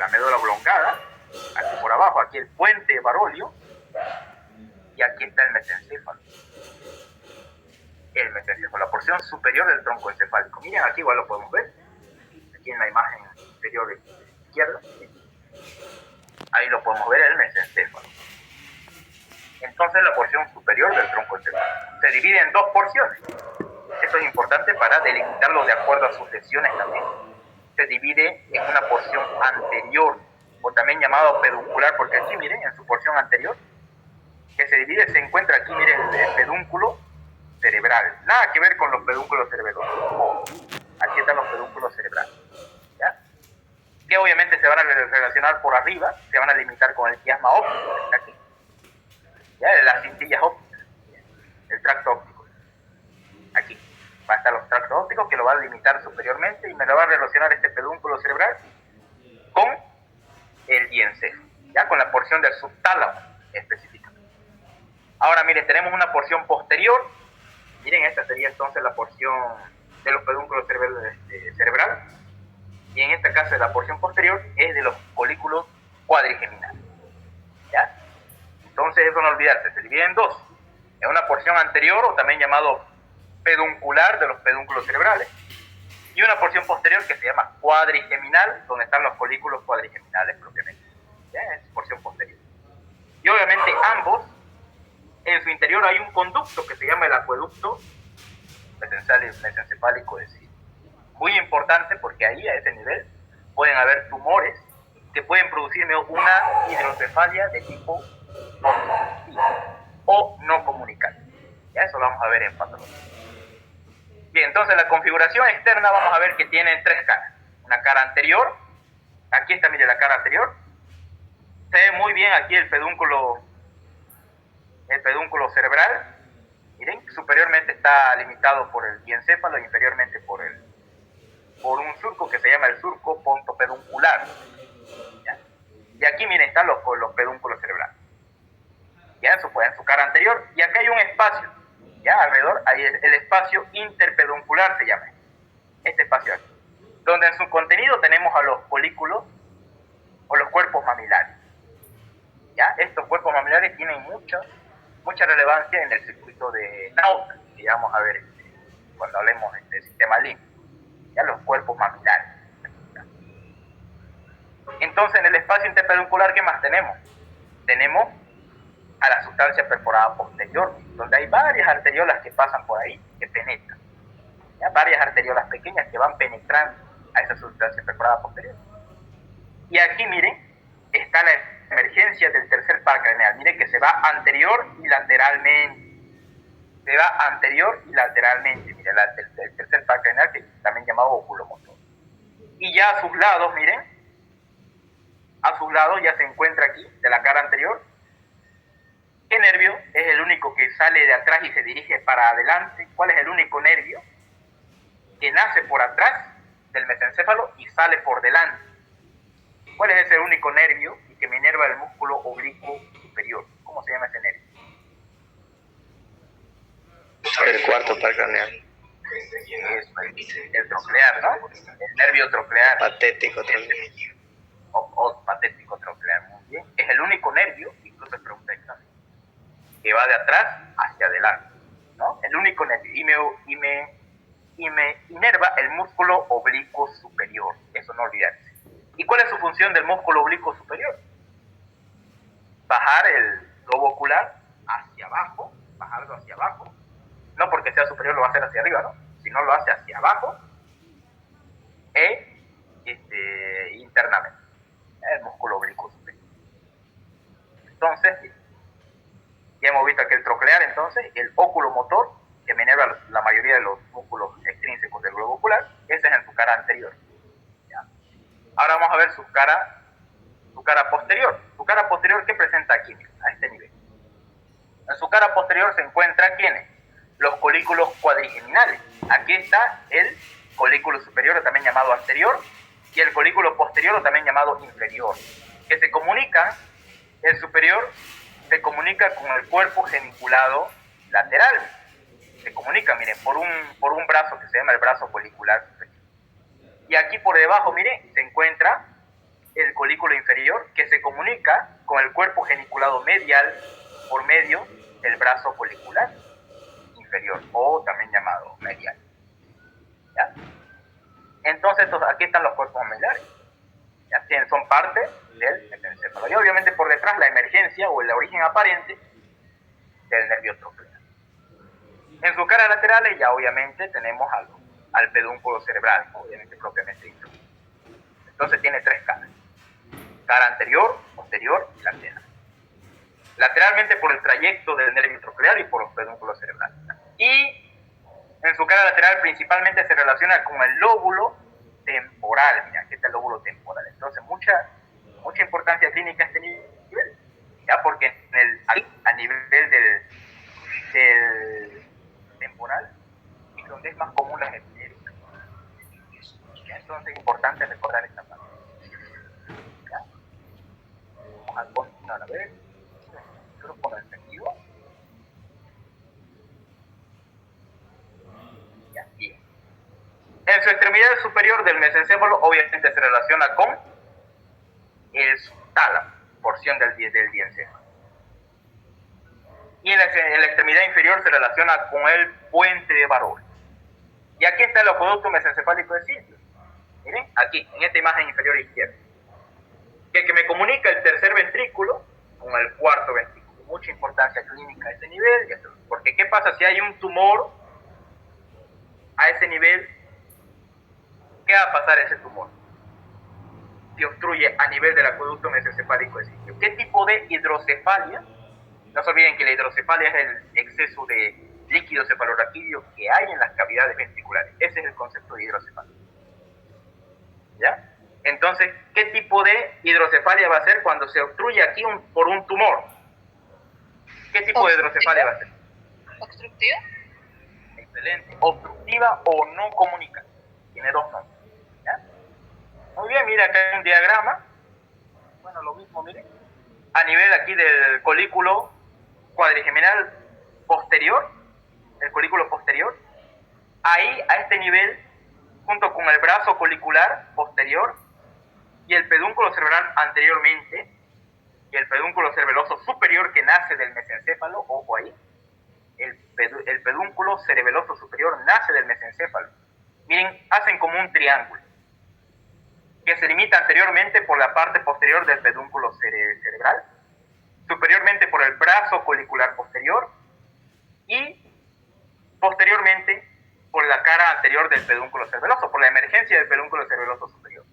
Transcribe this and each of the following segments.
la médula oblongada, aquí por abajo, aquí el puente Barolio, y aquí está el mesencéfalo. El mesencéfalo, la porción superior del tronco encefálico. Miren, aquí igual lo podemos ver, aquí en la imagen inferior izquierda, ahí lo podemos ver, el mesencéfalo. Entonces la porción superior del tronco encefálico se divide en dos porciones. Esto es importante para delimitarlo de acuerdo a sus lesiones también. Se divide en una porción anterior, o también llamado peduncular, porque aquí miren, en su porción anterior, que se divide, se encuentra aquí, miren, el pedúnculo cerebral. Nada que ver con los pedúnculos cerebelosos. Oh, aquí están los pedúnculos cerebrales. ¿Ya? Que obviamente se van a relacionar por arriba, se van a limitar con el quiasma óptico, que está aquí. ¿Ya? Las cintillas ópticas, el tracto óptico. Aquí va a estar los tractos ópticos que lo van a limitar superiormente y me lo va a relacionar este pedúnculo cerebral con el diencéfalo, ya con la porción del subtálamo específicamente. Ahora miren, tenemos una porción posterior. Miren, esta sería entonces la porción de los pedúnculos cerebral, y en este caso la porción posterior es de los folículos cuadrigeminales. ¿Ya? Entonces eso no olvidarse, se divide en dos, en una porción anterior o también llamado peduncular de los pedúnculos cerebrales, y una porción posterior que se llama cuadrigeminal, donde están los folículos cuadrigeminales propiamente. ¿Ya? Es porción posterior. Y obviamente ambos, en su interior hay un conducto que se llama el acueducto mesencefálico, es decir, muy importante porque ahí a ese nivel pueden haber tumores que pueden producirme una hidrocefalia de tipo o no comunicante. Ya eso lo vamos a ver en patología. Bien, entonces la configuración externa vamos a ver que tiene tres caras. Una cara anterior, aquí está, mire, la cara anterior. Se ve muy bien aquí el pedúnculo cerebral. Miren, superiormente está limitado por el diencéfalo, inferiormente por un surco que se llama el surco pontopeduncular. ¿Ya? Y aquí, miren, están los pedúnculos cerebrales. Ya en su cara anterior. Y acá hay un espacio, ya alrededor, hay el espacio interpeduncular, se llama. Este espacio aquí. Donde en su contenido tenemos a los folículos o los cuerpos mamilares. ¿Ya? Estos cuerpos mamilares tienen mucha relevancia en el circuito de Naut, que ya vamos a ver cuando hablemos del sistema límbico. Ya los cuerpos mamilares. Entonces, en el espacio interpeduncular, ¿qué más tenemos? Tenemos a la sustancia perforada posterior, donde hay varias arteriolas que pasan por ahí, que penetran. ¿Ya? Varias arteriolas pequeñas que van penetrando a esa sustancia perforada posterior. Y aquí, miren, está la emergencia del tercer par craneal. Miren que se va anterior y lateralmente. Se va anterior y lateralmente. Miren, el tercer par craneal, que es también llamado oculomotor. Y ya a sus lados, miren, a sus lados ya se encuentra aquí, de la cara anterior, ¿qué nervio es el único que sale de atrás y se dirige para adelante? ¿Cuál es el único nervio que nace por atrás del mesencéfalo y sale por delante? ¿Cuál es ese único nervio y que me inerva el músculo oblicuo superior? ¿Cómo se llama ese nervio? El cuarto par craneal. El troclear, ¿no? El nervio troclear. Patético troclear. O patético troclear, muy bien. Es el único nervio, incluso es pregunta de examen, que va de atrás hacia adelante, ¿no? El único nervio. Y me inerva el músculo oblicuo superior. Eso no olvidarse. ¿Y cuál es su función del músculo oblicuo superior? Bajar el globo ocular hacia abajo, bajarlo hacia abajo. No porque sea superior lo va a hacer hacia arriba, ¿no? Sino lo hace hacia abajo internamente. El músculo oblicuo superior. Entonces, ya hemos visto aquí el troclear, entonces, el oculomotor, que me inerva la mayoría de los músculos extrínsecos del globo ocular, ese es en su cara anterior. ¿Ya? Ahora vamos a ver su cara posterior. Su cara posterior, ¿qué presenta aquí? A este nivel. En su cara posterior se encuentran ¿quiénes? Los colículos cuadrigeminales. Aquí está el colículo superior, también llamado anterior, y el colículo posterior, también llamado inferior, que se comunican. El superior se comunica con el cuerpo geniculado lateral. Se comunican, miren, por un brazo que se llama el brazo folicular superior. Y aquí por debajo, miren, se encuentra el colículo inferior, que se comunica con el cuerpo geniculado medial por medio del brazo colicular inferior, o también llamado medial. ¿Ya? Entonces, aquí están los cuerpos mediales. ¿Ya? Son parte del mesencéfalo. Y obviamente por detrás la emergencia o el origen aparente del nervio troclear. En sus caras laterales ya obviamente tenemos al pedúnculo cerebral, obviamente propiamente dicho. Entonces tiene 3 caras: cara anterior, posterior y lateral. Lateralmente por el trayecto del nervio troclear y por los pedúnculos cerebrales. Y en su cara lateral principalmente se relaciona con el lóbulo temporal. Mira, aquí está el lóbulo temporal. Entonces mucha importancia clínica este nivel, ya, porque a nivel del temporal es donde es más común las epidemias. Entonces es importante recordar esta parte. ¿Ya? Vamos a continuar a ver. Solo con el sentido. Ya, bien. En su extremidad superior del mesencéfalo obviamente se relaciona con el tálamo, porción del diencéfalo. Y en la extremidad inferior se relaciona con el puente de Barol. Y aquí está el acueducto mesencefálico de Silvio. Miren, aquí, en esta imagen inferior izquierda. Que me comunica el tercer ventrículo con el cuarto ventrículo. Mucha importancia clínica a ese nivel. Porque ¿qué pasa si hay un tumor a ese nivel? ¿Qué va a pasar a ese tumor? Si obstruye a nivel del acueducto mesencefálico de Silvio. ¿Qué tipo de hidrocefalia? No se olviden que la hidrocefalia es el exceso de líquido cefalorraquídeo que hay en las cavidades ventriculares. Ese es el concepto de hidrocefalia. ¿Ya? Entonces, ¿qué tipo de hidrocefalia va a ser cuando se obstruye aquí por un tumor? ¿Qué tipo de hidrocefalia va a ser? ¿Obstructiva? Excelente. Obstructiva o no comunicante. Tiene 2 nombres. ¿Ya? Muy bien, mira acá hay un diagrama. Bueno, lo mismo, miren. A nivel aquí del colículo cuadrigeminal posterior, el colículo posterior, ahí a este nivel, junto con el brazo colicular posterior y el pedúnculo cerebral anteriormente, y el pedúnculo cerebeloso superior que nace del mesencéfalo, ojo ahí, el pedúnculo cerebeloso superior nace del mesencéfalo. Miren, hacen como un triángulo, que se limita anteriormente por la parte posterior del pedúnculo cerebral, superiormente por el brazo colicular posterior y posteriormente por la cara anterior del pedúnculo cerebeloso, por la emergencia del pedúnculo cerebeloso superior.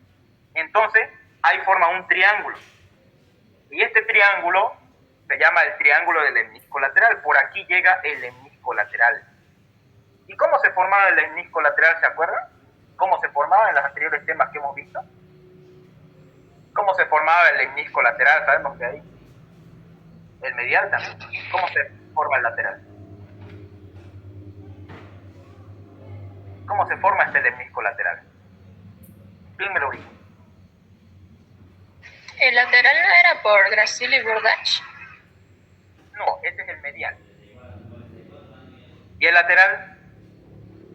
Entonces, ahí forma un triángulo. Y este triángulo se llama el triángulo del lemnisco lateral. Por aquí llega el lemnisco lateral. ¿Y cómo se formaba el lemnisco lateral? ¿Se acuerdan? ¿Cómo se formaba en los anteriores temas que hemos visto? ¿Cómo se formaba el lemnisco lateral? Sabemos que ahí el medial también. ¿Cómo se forma el lateral? ¿Cómo se forma este lemnisco lateral? ¿Quién me lo dijo? ¿El lateral no era por Gracile y Burdach? No, ese es el medial. Y el lateral,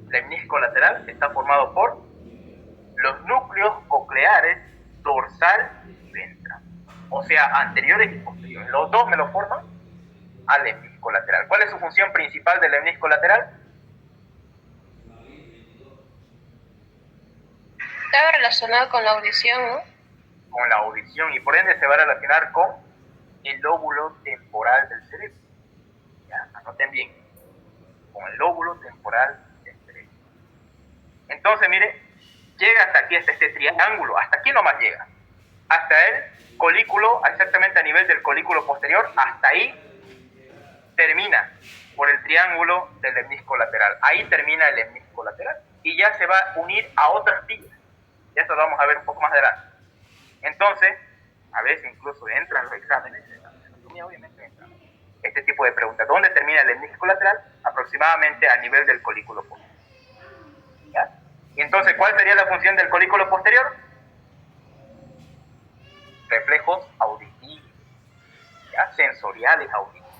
lemnisco lateral, está formado por los núcleos cocleares dorsal y ventral. O sea, anteriores y posteriores. Los dos me lo forman al lemnisco lateral. ¿Cuál es su función principal del lemnisco lateral? Estaba relacionado con la audición, ¿no? Con la audición, y por ende se va a relacionar con el lóbulo temporal del cerebro. Ya, anoten bien. Con el lóbulo temporal del cerebro. Entonces, mire, llega hasta aquí, hasta este triángulo. Hasta aquí nomás llega. Hasta el colículo, exactamente a nivel del colículo posterior, hasta ahí termina por el triángulo del lemnisco lateral. Ahí termina el lemnisco lateral. Y ya se va a unir a otras vías. Ya esto lo vamos a ver un poco más adelante. Entonces, a veces incluso entran los exámenes, obviamente entran este tipo de preguntas. ¿Dónde termina el lemnisco lateral? Aproximadamente a nivel del colículo posterior. ¿Ya? Y entonces, ¿cuál sería la función del colículo posterior? Reflejos auditivos, ¿ya? Sensoriales auditivos,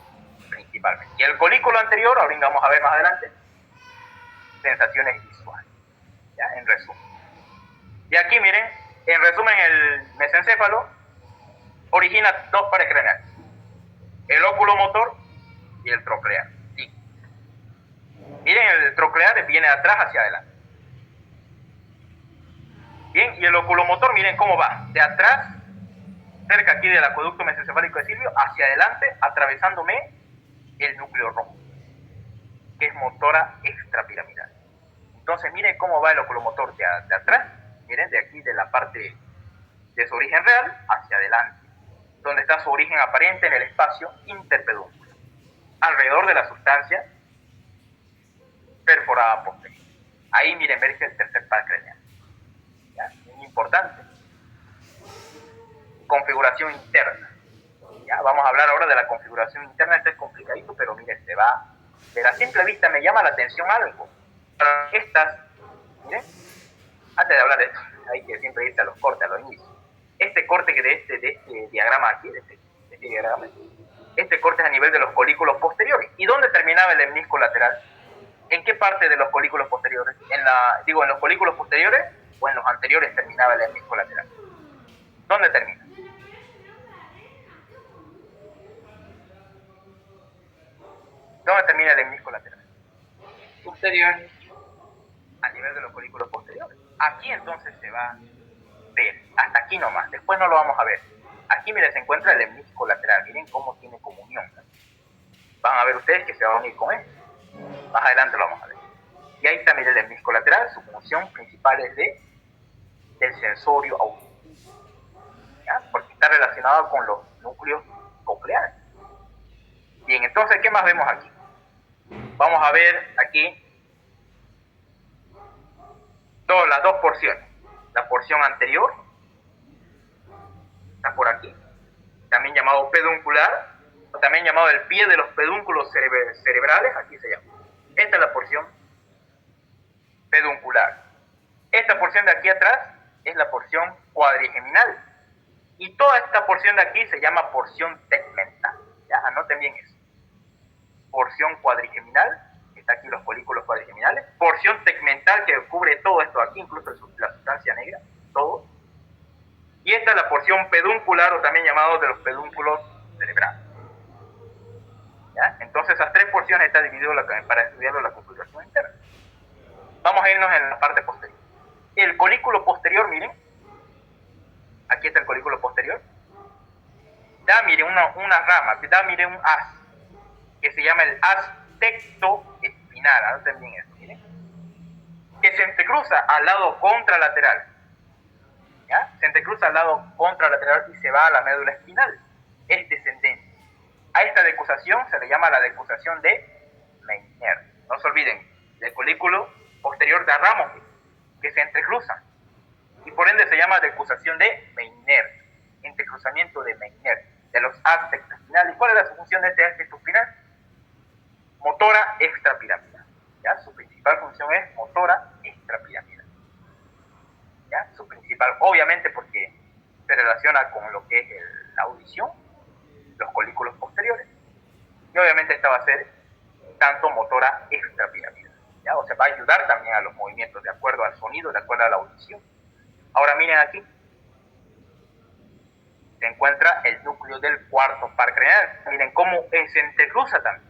principalmente. Y el colículo anterior, ahorita vamos a ver más adelante, sensaciones visuales, ¿ya? En resumen. Y aquí miren, En resumen, el mesencéfalo origina dos pares craneales, el óculo motor y el troclear. Sí. Miren, el troclear viene de atrás hacia adelante. Bien, y el oculomotor, miren cómo va, de atrás, cerca aquí del acueducto mesencefálico de Silvio, hacia adelante, atravesándome el núcleo rojo, que es motora extrapiramidal. Entonces, miren cómo va el oculomotor de atrás, miren, de aquí, de la parte de su origen real, hacia adelante, donde está su origen aparente en el espacio interpedúnculo, alrededor de la sustancia perforada posterior. Ahí, miren, emerge el tercer par craneal. ¿Ya? Muy importante. Configuración interna. ¿Ya? Vamos a hablar ahora de la configuración interna. Esto es complicadito, pero miren, se va. De la simple vista me llama la atención algo. Para estas, miren, antes de hablar de esto, hay que siempre irse a los cortes, a los inicios. Este corte que de este diagrama aquí, de este diagrama, este corte es a nivel de los colículos posteriores. ¿Y dónde terminaba el lemnisco lateral? ¿En qué parte de los colículos posteriores? ¿En los colículos posteriores o en los anteriores terminaba el lemnisco lateral? ¿Dónde termina? ¿Dónde termina el lemnisco lateral? Posterior. A nivel de los colículos posteriores. Aquí entonces se va a ver, hasta aquí nomás, después no lo vamos a ver. Aquí, miren, se encuentra el lemnisco lateral, miren cómo tiene comunión. Van a ver ustedes que se va a unir con él. Más adelante lo vamos a ver. Y ahí está, miren, el lemnisco lateral, su función principal es del sensorio auditivo, ¿ya? Porque está relacionado con los núcleos cocleares. Bien, entonces, ¿qué más vemos aquí? Vamos a ver aquí las dos porciones. La porción anterior está por aquí, también llamado peduncular, o también llamado el pie de los pedúnculos cerebrales, aquí se llama. Esta es la porción peduncular. Esta porción de aquí atrás es la porción cuadrigeminal. Y toda esta porción de aquí se llama porción tegmental. Ya, anoten bien eso. Porción cuadrigeminal, está aquí los folículos cuadrigeminales. Porción tegmental que cubre todo esto aquí, incluso la sustancia negra, todo. Y esta es la porción peduncular, o también llamado de los pedúnculos cerebrales. ¿Ya? Entonces, esas tres porciones están divididas para estudiarlo la configuración interna. Vamos a irnos en la parte posterior. El colículo posterior, miren. Aquí está el colículo posterior. Da, miren, una rama, da, miren, un haz, que se llama el haz tectoespinal. Anoten bien eso, miren. Que se entrecruza al lado contralateral. ¿Ya? Se entrecruza al lado contralateral y se va a la médula espinal. Es descendente. A esta decusación se le llama la decusación de Meissner. No se olviden, del colículo posterior de ramos que se entrecruzan. Y por ende se llama decusación de Meissner. Entrecruzamiento de Meissner, de los aspectos espinales. ¿Y cuál es la función de este aspecto espinal? Motora extrapiramidal. ¿Ya? Su principal función es motora extrapiramidal. ¿Ya? Su principal, obviamente porque se relaciona con lo que es la audición, los colículos posteriores, y obviamente esta va a ser tanto motora extrapiramidal, ¿ya? O sea, va a ayudar también a los movimientos de acuerdo al sonido, de acuerdo a la audición. Ahora miren aquí, se encuentra el núcleo del cuarto par craneal. Miren cómo se entrecruza también.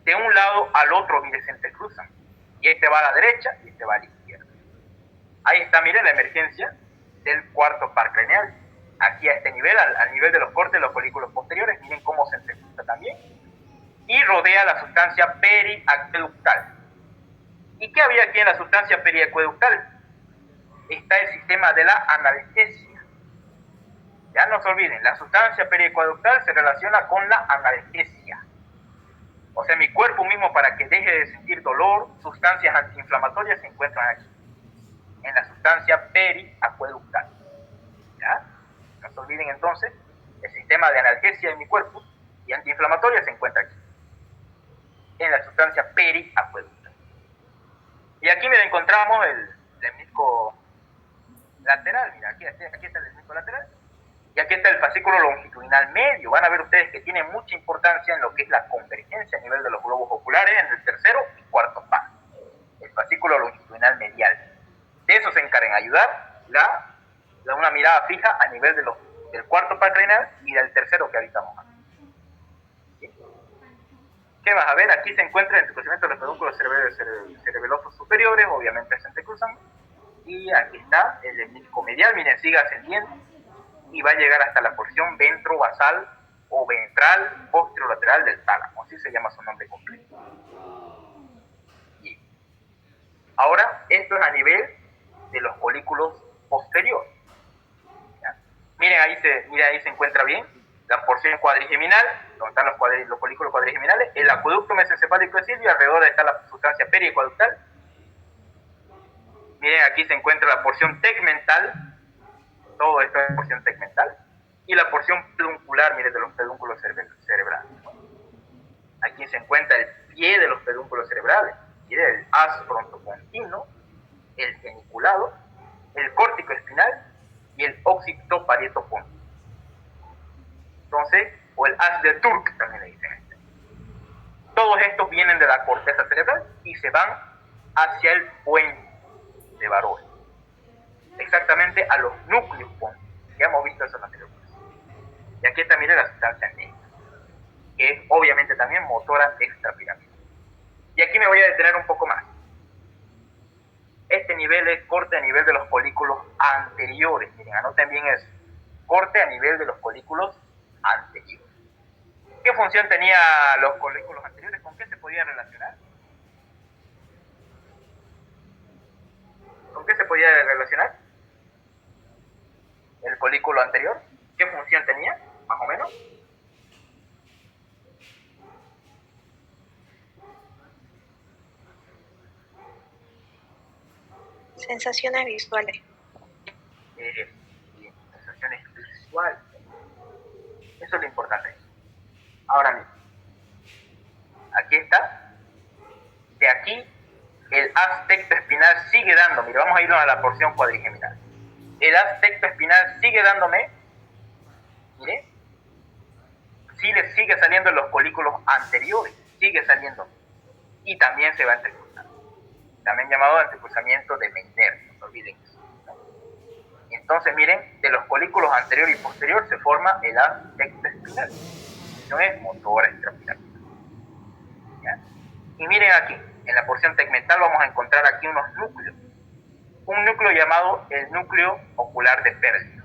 De un lado al otro, miren, se entrecruzan. Y este va a la derecha y este va a la izquierda. Ahí está, miren, la emergencia del cuarto par craneal. Aquí a este nivel, al nivel de los cortes de los folículos posteriores, miren cómo se entrecruza también. Y rodea la sustancia periacueductal. ¿Y qué había aquí en la sustancia periacueductal? Está el sistema de la analgesia. Ya no se olviden, la sustancia periacueductal se relaciona con la analgesia. O sea, mi cuerpo mismo, para que deje de sentir dolor, sustancias antiinflamatorias se encuentran aquí, en la sustancia periacueductal. ¿Ya? No se olviden entonces, el sistema de analgesia de mi cuerpo y antiinflamatoria se encuentra aquí, en la sustancia periacueductal. Y aquí, mira, encontramos el lemnisco lateral. Mira, aquí está el lemnisco lateral. Y aquí está el fascículo longitudinal medio. Van a ver ustedes que tiene mucha importancia en lo que es la convergencia a nivel de los globos oculares en el tercero y cuarto par. El fascículo longitudinal medial. De eso se encarga, ayudar la da una mirada fija a nivel del cuarto par craneal y del tercero que habitamos aquí. ¿Sí? ¿Qué vas a ver? Aquí se encuentra el entrecruzamiento de los pedúnculos cerebelosos superiores, obviamente se entrecruzan, y aquí está el hemisco medial, miren, sigue ascendiendo y va a llegar hasta la porción ventrovasal o ventral posterolateral del tálamo, así se llama su nombre completo. Bien. Ahora, esto es a nivel de los folículos posteriores. ¿Ya? Miren, ahí se encuentra bien la porción cuadrigeminal, donde están los folículos cuadrigeminales, el acueducto mesencefálico de Silvio, alrededor está la sustancia periacueductal. Miren, aquí se encuentra la porción tegmental, todo esto es porción tegmental, y la porción peduncular, miren, de los pedúnculos cerebrales. Aquí se encuentra el pie de los pedúnculos cerebrales, miren, el haz frontopontino, el geniculado, el córtico espinal y el occipitoparieto-pontino. Entonces, o el haz de Turk también le dicen. Todos estos vienen de la corteza cerebral y se van hacia el puente de Barol, exactamente a los núcleos pónticos. Ya hemos visto eso en la anterior clase. Y aquí está, mire, la sustancia negra, que es obviamente también motora extrapiramidal. Y aquí me voy a detener un poco más. Este nivel es corte a nivel de los folículos anteriores. Miren, anoten bien eso. Corte a nivel de los folículos anteriores. ¿Qué función tenía los folículos anteriores? ¿Con qué se podían relacionar? ¿Con qué se podía relacionar el folículo anterior? ¿Qué función tenía, más o menos? Sensaciones visuales. Sensaciones visuales. Eso es lo importante. Ahora mismo, aquí está. De aquí, el haz tectoespinal sigue dando. Mira, vamos a irnos a la porción cuadrigeminal. El haz tectoespinal sigue dándome. Mire, sigue saliendo en los folículos anteriores. Sigue saliendo. Y también se va a entrecruzar. También llamado entrecruzamiento de Meissner. No se olviden eso. Entonces, miren, de los folículos anterior y posterior se forma el haz tectoespinal. No es motor extrapiramidal. ¿Ya? Y miren aquí, en la porción tegmental vamos a encontrar aquí unos núcleos. Un núcleo llamado el núcleo ocular de pérdida,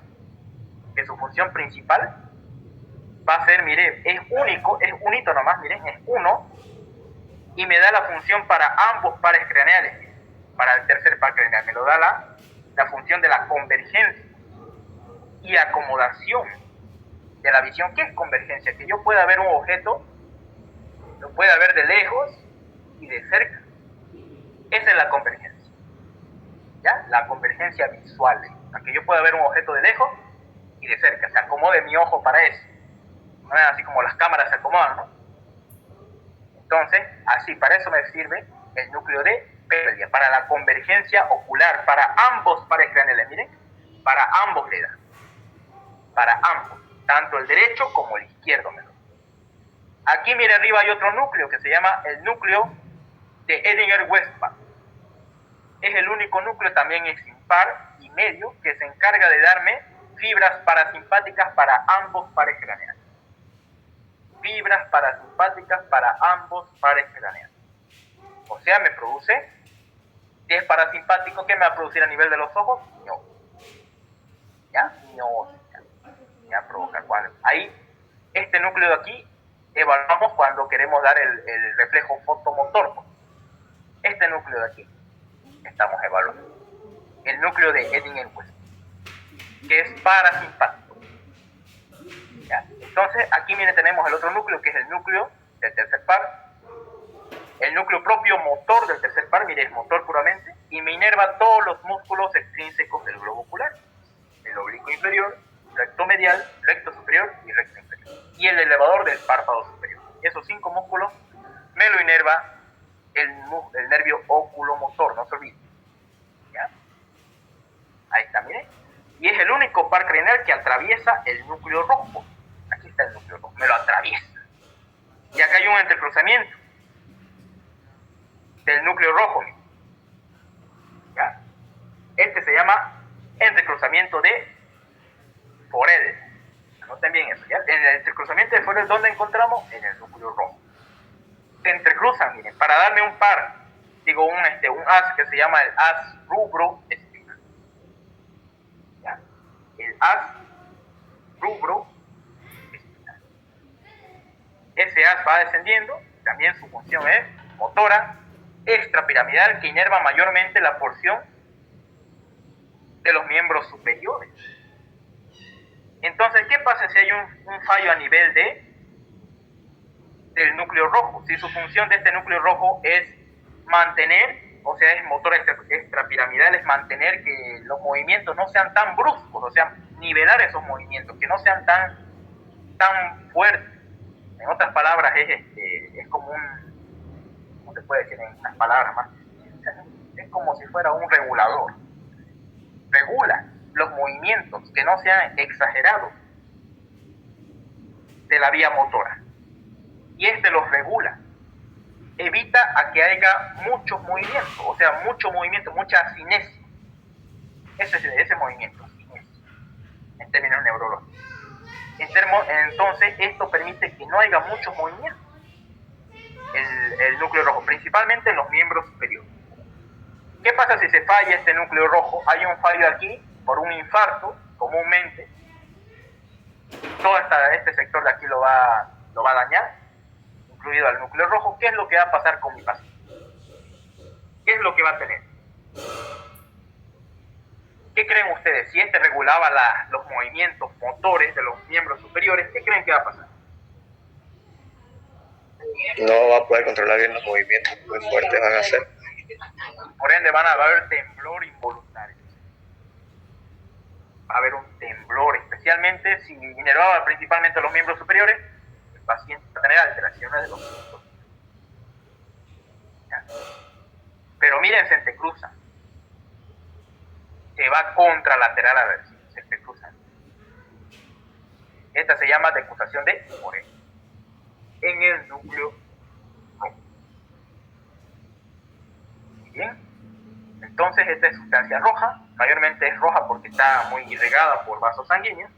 que su función principal va a ser, miren, es único, es unito nomás, miren, es uno, y me da la función para ambos pares craneales. Para el tercer par craneal me lo da la función de la convergencia y acomodación de la visión. ¿Qué es convergencia? Que yo pueda ver un objeto, lo pueda ver de lejos y de cerca. Esa es la convergencia. ¿Ya? La convergencia visual, para que yo pueda ver un objeto de lejos y de cerca. Se acomode mi ojo para eso. No es así como las cámaras se acomodan, ¿no? Entonces, así, para eso me sirve el núcleo de pérdida, para la convergencia ocular, para ambos pares craneales, miren, para ambos le da. Para ambos, tanto el derecho como el izquierdo. Aquí, mire, arriba hay otro núcleo que se llama el núcleo de Edinger-Westphal. Es el único núcleo, también es impar y medio, que se encarga de darme fibras parasimpáticas para ambos pares craneales. Fibras parasimpáticas para ambos pares craneales. O sea, me produce, si es parasimpático, ¿qué me va a producir a nivel de los ojos? No. ¿Ya? No. Ya provoca cuál. Ahí, este núcleo de aquí, evaluamos cuando queremos dar el reflejo fotomotor. Este núcleo de aquí, estamos evaluando. El núcleo de Edinger-Westphal, que es parasimpático. ¿Ya? Entonces, aquí miren, tenemos el otro núcleo, que es el núcleo del tercer par. El núcleo propio motor del tercer par, mire, es motor puramente, y me inerva todos los músculos extrínsecos del globo ocular. El oblicuo inferior, recto medial, recto superior y recto inferior. Y el elevador del párpado superior. Esos 5 músculos me lo inerva el nervio oculomotor, no se olviden. ¿Ya? Ahí está, miren. Y es el único par craneal que atraviesa el núcleo rojo. Aquí está el núcleo rojo, me lo atraviesa. Y acá hay un entrecruzamiento del núcleo rojo. ¿Ya? Este se llama entrecruzamiento de Forel. Anoten bien eso, ¿ya? En el entrecruzamiento de Forel, ¿dónde encontramos? En el núcleo rojo. Se entrecruzan, miren, para darme un par, digo un haz que se llama el haz rubro espinal. ¿Ya? El haz rubro espinal. Ese haz va descendiendo, también su función es motora extrapiramidal, que inerva mayormente la porción de los miembros superiores. Entonces, ¿qué pasa si hay un fallo a nivel del núcleo rojo? Si su función de este núcleo rojo es mantener, o sea, es motor extrapiramidal, es mantener que los movimientos no sean tan bruscos, o sea, nivelar esos movimientos, que no sean tan fuertes. En otras palabras, es como ¿cómo se puede decir en unas palabras más? Es como si fuera un regulador. Regula los movimientos que no sean exagerados de la vía motora. Y los regula. Evita a que haya muchos movimientos, o sea, mucho movimiento, mucha cinesis. Ese movimiento, cinesis, en términos neurológicos. Entonces, esto permite que no haya muchos movimientos. El núcleo rojo, principalmente en los miembros superiores. ¿Qué pasa si se falla este núcleo rojo? Hay un fallo aquí por un infarto, comúnmente. Todo este sector de aquí lo va a dañar, incluido al núcleo rojo. ¿Qué es lo que va a pasar con mi paciente? ¿Qué es lo que va a tener? ¿Qué creen ustedes? Si regulaba los movimientos motores de los miembros superiores, ¿qué creen que va a pasar? No va a poder controlar bien los movimientos, muy fuertes van a ser. Por ende va a haber temblor involuntario. Va a haber un temblor, especialmente si inervaba principalmente los miembros superiores, el paciente va a tener alteraciones de los miembros. Pero miren, se entrecruzan. Se va contralateral a ver si se entrecruzan. Esta se llama decruzación de Forel en el núcleo rojo. Bien, entonces esta es sustancia roja, mayormente es roja porque está muy irrigada por vasos sanguíneos.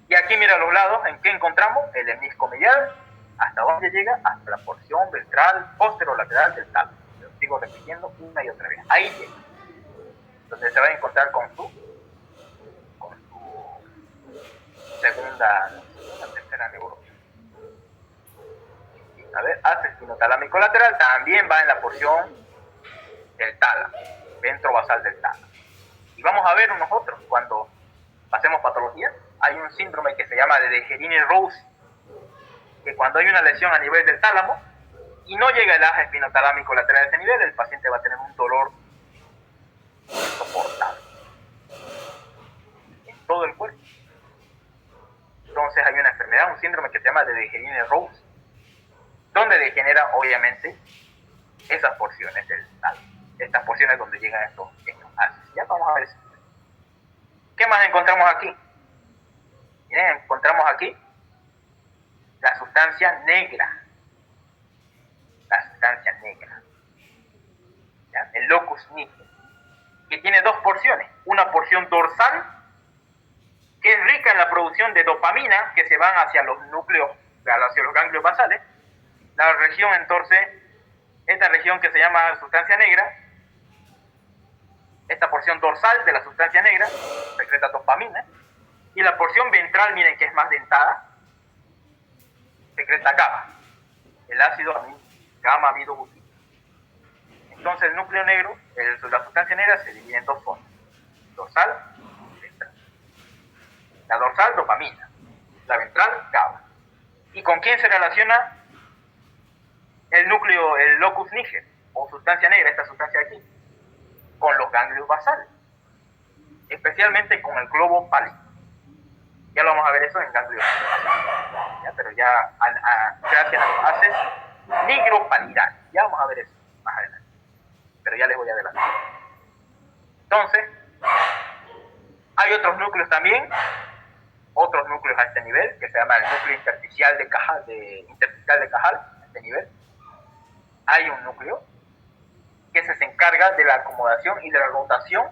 Y aquí mira a los lados, ¿en qué encontramos? El hemisco medial, hasta dónde llega, hasta la porción ventral posterolateral del tálamo. Lo sigo repitiendo una y otra vez, ahí llega, donde se va a encontrar con su segunda, tercera neurona. A ver, haz espinotalámico lateral también va en la porción del tálamo, ventrovasal del tálamo. Y vamos a ver unos otros, cuando hacemos patología, hay un síndrome que se llama de Dejerine-Rose, que cuando hay una lesión a nivel del tálamo y no llega el haz espinotalámico lateral a ese nivel, el paciente va a tener un dolor insoportable en todo el cuerpo. Entonces hay una enfermedad, un síndrome que se llama de Dejerine-Rose, donde degenera obviamente esas porciones del tálamo, estas porciones donde llegan estos haces. Ya vamos a ver eso. ¿Qué más encontramos aquí? Miren, encontramos aquí la sustancia negra. La sustancia negra. ¿Ya? El locus níger, que tiene dos porciones. Una porción dorsal, que es rica en la producción de dopamina, que se van hacia los núcleos, hacia los ganglios basales. La región, entonces, esta región que se llama sustancia negra, esta porción dorsal de la sustancia negra secreta dopamina, y la porción ventral, miren que es más dentada, secreta GABA, el ácido gamma amidobutírico. Entonces el núcleo negro, la sustancia negra se divide en dos formas: dorsal y ventral. La dorsal, dopamina; la ventral, GABA. ¿Y con quién se relaciona el núcleo, el locus níger o sustancia negra, esta sustancia de aquí? Con los ganglios basales, especialmente con el globo pálido. Ya lo vamos a ver eso en ganglios basales, ¿ya? Pero ya gracias a los haces nigropalidad, ya vamos a ver eso más adelante, pero ya les voy a adelantar. Entonces hay otros núcleos también, otros núcleos a este nivel, que se llama el núcleo intersticial de Cajal, a este nivel. Hay un núcleo que se encarga de la acomodación y de la rotación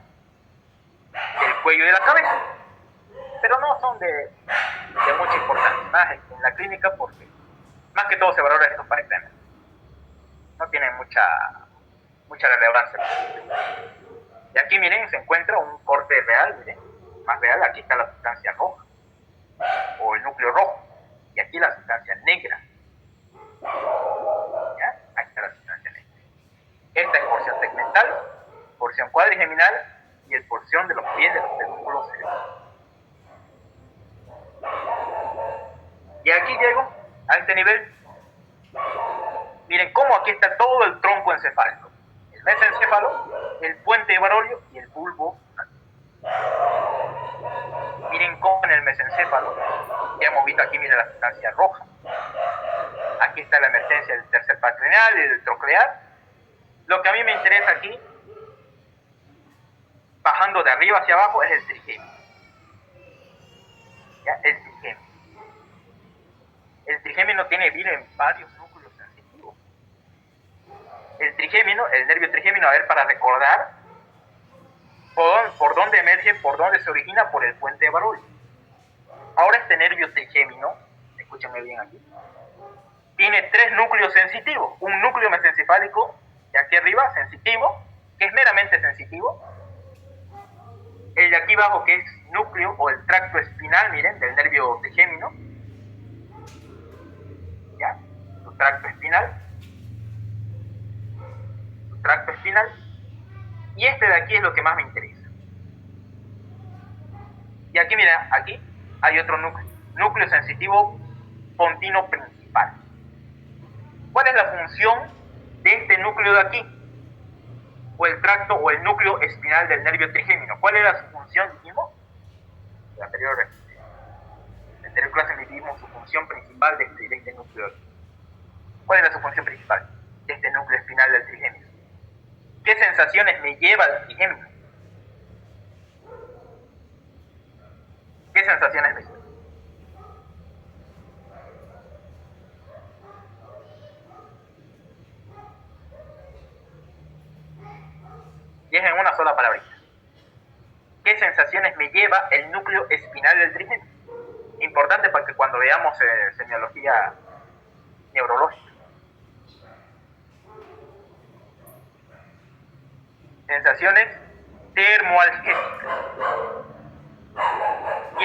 del cuello y de la cabeza. Pero no son de mucha importancia, más en la clínica, porque más que todo se valora esto para exámenes. No tienen mucha relevancia. Y aquí miren, se encuentra un corte real, miren, más real. Aquí está la sustancia roja, o el núcleo rojo, y aquí la sustancia negra. ¿Ya? Aquí está la sustancia negra. Esta es porción segmental, porción cuadrigeminal y el porción de los pies de los pedúnculos cerebrales. Y aquí llego a este nivel. Miren cómo aquí está todo el tronco encefálico. El mesencéfalo, el puente de Barolio y el bulbo. Miren cómo en el mesencéfalo, ya hemos visto aquí, miren la sustancia roja. Aquí está la emergencia del tercer par craneal y del troclear. Lo que a mí me interesa aquí, bajando de arriba hacia abajo, es el trigémino. ¿Ya? El trigémino. El trigémino tiene, miren, varios núcleos sensitivos. El trigémino, el nervio trigémino, a ver, para recordar, por dónde emerge, por dónde se origina, por el puente de Barolio. Ahora este nervio trigémino, escúchenme bien aquí, tiene 3 núcleos sensitivos. Un núcleo mesencefálico, de aquí arriba, sensitivo, que es meramente sensitivo. El de aquí abajo, que es núcleo o el tracto espinal, miren, del nervio trigémino. ¿Ya? Su tracto espinal. Su tracto espinal. Y este de aquí es lo que más me interesa. Y aquí, mira, aquí hay otro núcleo sensitivo pontino principal. ¿Cuál es la función de este núcleo de aquí? O el tracto o el núcleo espinal del nervio trigémino. ¿Cuál era su función, dijimos? La anterior clase vimos su función principal de este núcleo. ¿Cuál era su función principal de este núcleo espinal del trigémino? ¿Qué sensaciones me lleva al trigémino? ¿Qué sensaciones me lleva? Y es en una sola palabrita. ¿Qué sensaciones me lleva el núcleo espinal del trigémino? Importante para que cuando veamos semiología neurológica. Sensaciones termoalgésicas. Y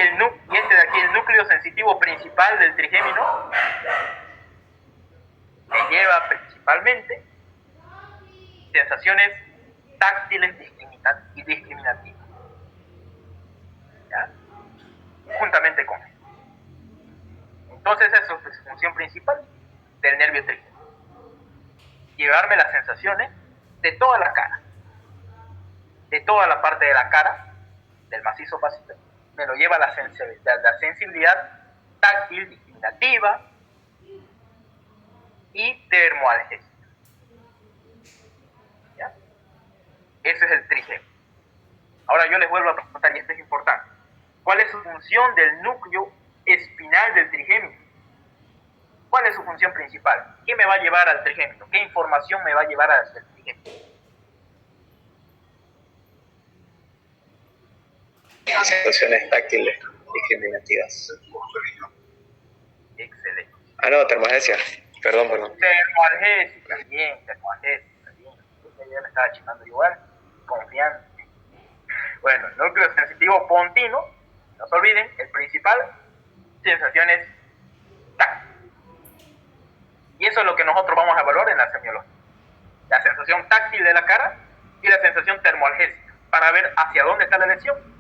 este de aquí, el núcleo sensitivo principal del trigémino, me lleva principalmente sensaciones táctiles y discriminativas. ¿Ya? Juntamente con esto. Entonces esa es su función principal del nervio trigémino. Llevarme las sensaciones de toda la cara. De toda la parte de la cara, del macizo facial, me lo lleva la sensibilidad táctil, discriminativa y termoalgésica. ¿Ya? Ese es el trigémino. Ahora yo les vuelvo a preguntar, y esto es importante. ¿Cuál es su función del núcleo espinal del trigémino? ¿Cuál es su función principal? ¿Qué me va a llevar al trigémino? ¿Qué información me va a llevar al trigémino? Sensaciones táctiles discriminativas. Excelente. Ah, no, termoalgesia. Perdón. Termoalgésica, bien, termoalgésica, bien. Ya me estaba chingando igual, confiando. Bueno, el núcleo sensitivo pontino, no se olviden, el principal, sensaciones táctiles. Y eso es lo que nosotros vamos a evaluar en la semiología. La sensación táctil de la cara y la sensación termoalgésica, para ver hacia dónde está la lesión.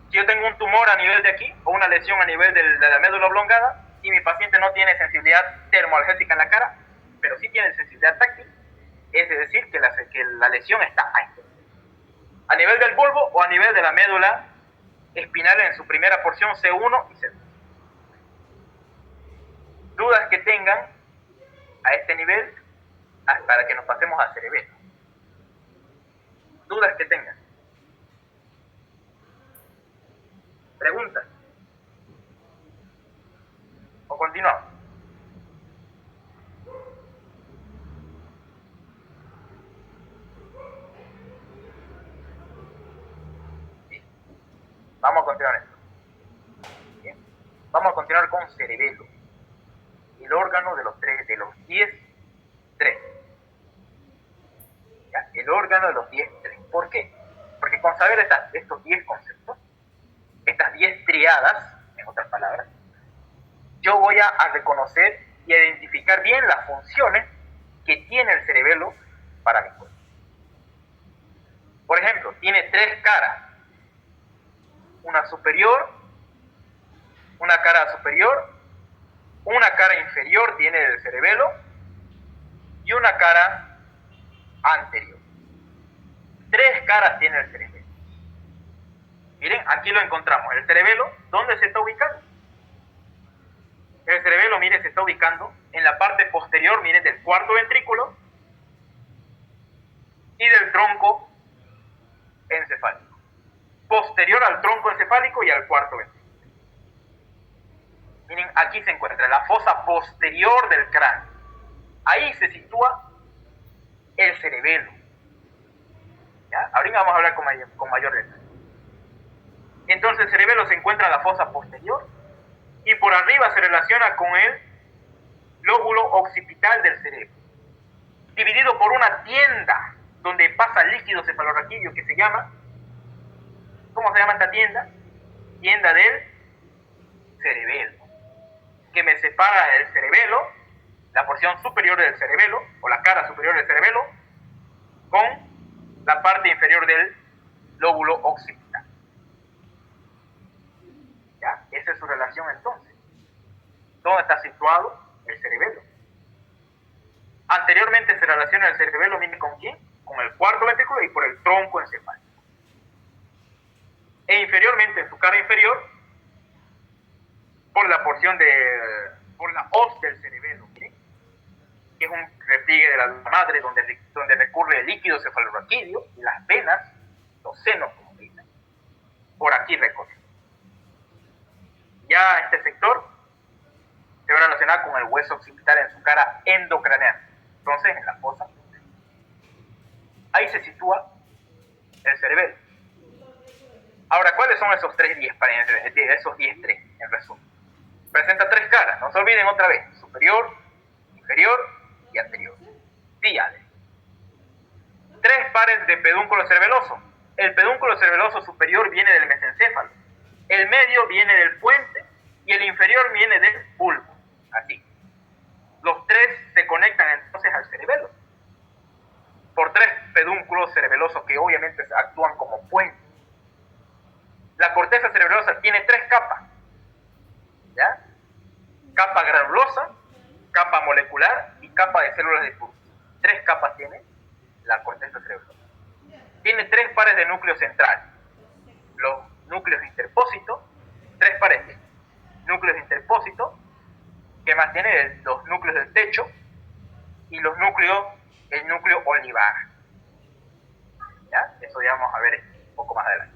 Si yo tengo un tumor a nivel de aquí, o una lesión a nivel de la médula oblongada, y mi paciente no tiene sensibilidad termoalgésica en la cara, pero sí tiene sensibilidad táctil, es decir, que la lesión está ahí. A nivel del bulbo o a nivel de la médula espinal en su primera porción C1 y C2. Dudas que tengan a este nivel para que nos pasemos a cerebelo. Dudas que tengan. ¿Preguntas? ¿O continuamos? vamos a continuar esto. Bien. Vamos a continuar con cerebelo, el órgano de los 10 3. ¿Ya? El órgano de los 10 3. ¿Por qué? Porque con saber estos 10 conceptos, estas 10 triadas, en otras palabras, yo voy a reconocer y a identificar bien las funciones que tiene el cerebelo para mi cuerpo. Por ejemplo, tiene 3 caras. Una superior, una cara superior, una cara inferior tiene el cerebelo y una cara anterior. 3 caras tiene el cerebelo. Miren, aquí lo encontramos. El cerebelo, ¿dónde se está ubicando? El cerebelo, mire, se está ubicando en la parte posterior, miren, del cuarto ventrículo y del tronco encefálico. Posterior al tronco encefálico y al cuarto ventrículo. Miren, aquí se encuentra la fosa posterior del cráneo. Ahí se sitúa el cerebelo. ¿Ya? Ahorita vamos a hablar con mayor detalle. Entonces el cerebelo se encuentra en la fosa posterior y por arriba se relaciona con el lóbulo occipital del cerebro, dividido por una tienda donde pasa líquido cefalorraquídeo que se llama, ¿cómo se llama esta tienda? Tienda del cerebelo, que me separa el cerebelo, la porción superior del cerebelo, o la cara superior del cerebelo, con la parte inferior del lóbulo occipital. ¿Ya? Esa es su relación entonces. ¿Dónde está situado el cerebelo? Anteriormente se relaciona el cerebelo, mire, ¿con quién? Con el cuarto ventrículo y por el tronco encefálico. E inferiormente, en su cara inferior, por la porción por la hoz del cerebelo, ¿sí? Que es un repliegue de la madre donde recurre el líquido cefalorraquídeo y las venas, los senos, como dicen, por aquí recorren. Ya este sector se va a relacionar con el hueso occipital en su cara endocraneal, entonces en la fosa. Ahí se sitúa el cerebelo. Ahora, ¿cuáles son esos 10 3, en resumen? Presenta 3 caras, no se olviden otra vez, superior, inferior y anterior. Díades. 3 pares de pedúnculo cerebeloso. El pedúnculo cerebeloso superior viene del mesencéfalo, el medio viene del puente y el inferior viene del bulbo. Así. Los 3 se conectan entonces al cerebelo por 3 pedúnculos cerebelosos que obviamente actúan como puente. La corteza cerebelosa tiene 3 capas. ¿Ya? Capa granulosa, capa molecular y capa de células de Purkinje. 3 capas tiene la corteza cerebelosa. Tiene 3 pares de núcleo central. Los núcleos interpósitos, 3 pares de núcleos interpósitos, que más tiene los núcleos del techo y el núcleo olivar. ¿Ya? Eso ya vamos a ver un poco más adelante.